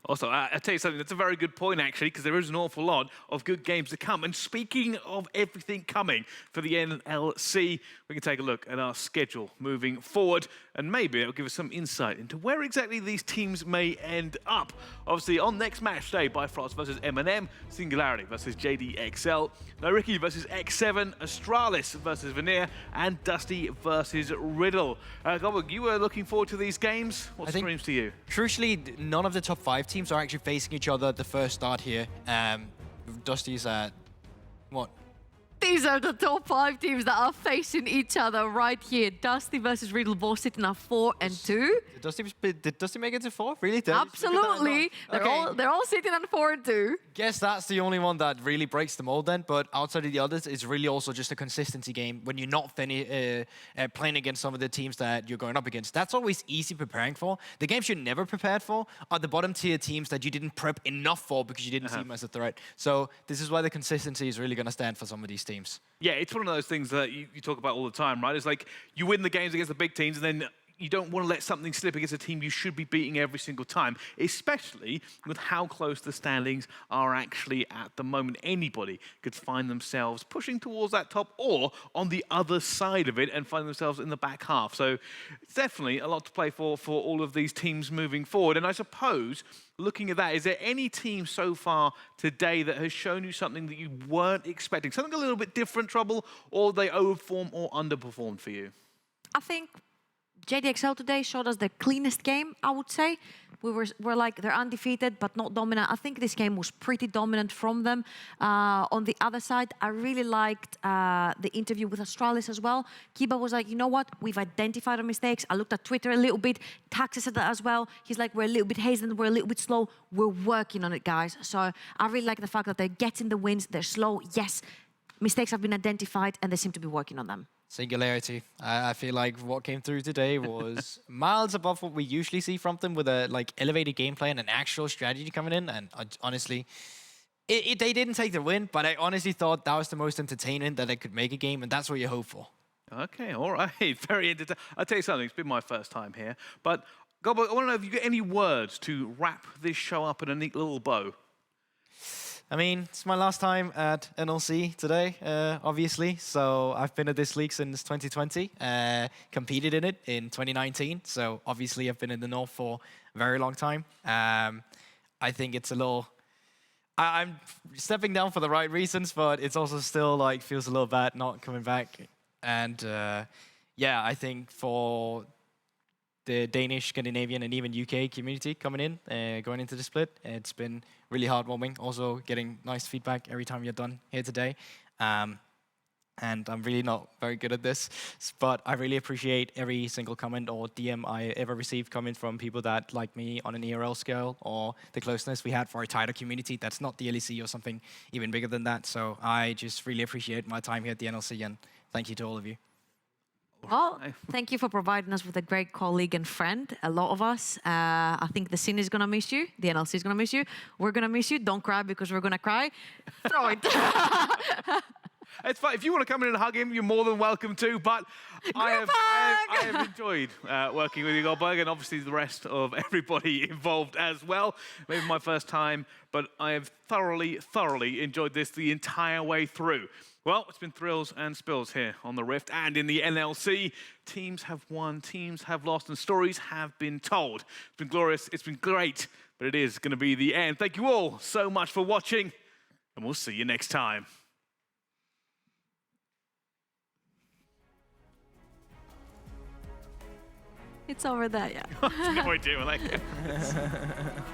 S1: Also, I'll tell you something, that's a very good point, actually, because there is an awful lot of good games to come. And speaking of everything coming for the NLC, we can take a look at our schedule moving forward, and maybe it'll give us some insight into where exactly these teams may end up. Obviously, on next match day, Bifrost versus M&M, Singularity versus JDXL, Noricky versus X7, Astralis versus Veneer, and Dusty versus Riddle. Gobble, you were looking forward to these games. What screams to you?
S3: Crucially, none of the top 5 teams are actually facing each other at the first start here. Dusty's at, what?
S2: These are the top 5 teams that are facing each other right here. Dusty versus Riddle both sitting at 4-2.
S3: Did Dusty make it to 4? Really?
S2: Absolutely. They're all sitting at 4-2.
S3: Guess that's the only one that really breaks the mold then, but outside of the others, it's really also just a consistency game when you're not playing against some of the teams that you're going up against. That's always easy preparing for. The games you're never prepared for are the bottom tier teams that you didn't prep enough for because you didn't see them as a threat. So this is why the consistency is really going to stand for some of these teams.
S1: Yeah, it's one of those things that you talk about all the time, right? It's like you win the games against the big teams and then you don't want to let something slip against a team you should be beating every single time, especially with how close the standings are actually at the moment. Anybody could find themselves pushing towards that top or on the other side of it and find themselves in the back half. So it's definitely a lot to play for all of these teams moving forward. And I suppose, looking at that, is there any team so far today that has shown you something that you weren't expecting? Something a little bit different, Trouble, or they overperformed or underperformed for you?
S2: I think JDXL today showed us the cleanest game, I would say. We're like, they're undefeated, but not dominant. I think this game was pretty dominant from them. On the other side, I really liked the interview with Astralis as well. Kiba was like, you know what? We've identified our mistakes. I looked at Twitter a little bit. Taxi said that as well. He's like, we're a little bit hesitant. We're a little bit slow. We're working on it, guys. So I really like the fact that they're getting the wins. They're slow. Yes, mistakes have been identified, and they seem to be working on them.
S3: Singularity. I feel like what came through today was miles above what we usually see from them, with a elevated gameplay and an actual strategy coming in. And honestly, they didn't take the win, but I honestly thought that was the most entertaining that they could make a game, and that's what you hope for.
S1: Okay, all right. Very entertaining. I'll tell you something, it's been my first time here, but Gobble, I want to know if you get any words to wrap this show up in a neat little bow.
S3: I mean, it's my last time at NLC today, obviously. So I've been at this league since 2020, competed in it in 2019. So obviously I've been in the North for a very long time. I think it's a little... I'm stepping down for the right reasons, but it's also still feels a little bad not coming back. And yeah, I think for the Danish, Scandinavian, and even UK community coming in, going into the split, it's been really heartwarming. Also getting nice feedback every time you're done here today. And I'm really not very good at this, but I really appreciate every single comment or DM I ever received coming from people that like me on an ERL scale, or the closeness we had for a tighter community that's not the LEC or something even bigger than that. So I just really appreciate my time here at the NLC, and thank you to all of you.
S2: Well, thank you for providing us with a great colleague and friend, a lot of us. I think the scene is going to miss you. The NLC is going to miss you. We're going to miss you. Don't cry because we're going to cry. Throw it.
S1: It's fine. If you want to come in and hug him, you're more than welcome to. But I have enjoyed working with you, Goldberg, and obviously the rest of everybody involved as well. Maybe my first time, but I have thoroughly enjoyed this the entire way through. Well, it's been thrills and spills here on the Rift and in the NLC. Teams have won, teams have lost, and stories have been told. It's been glorious, it's been great, but it is going to be the end. Thank you all so much for watching, and we'll see you next time.
S2: It's over there, yeah.
S1: No idea what that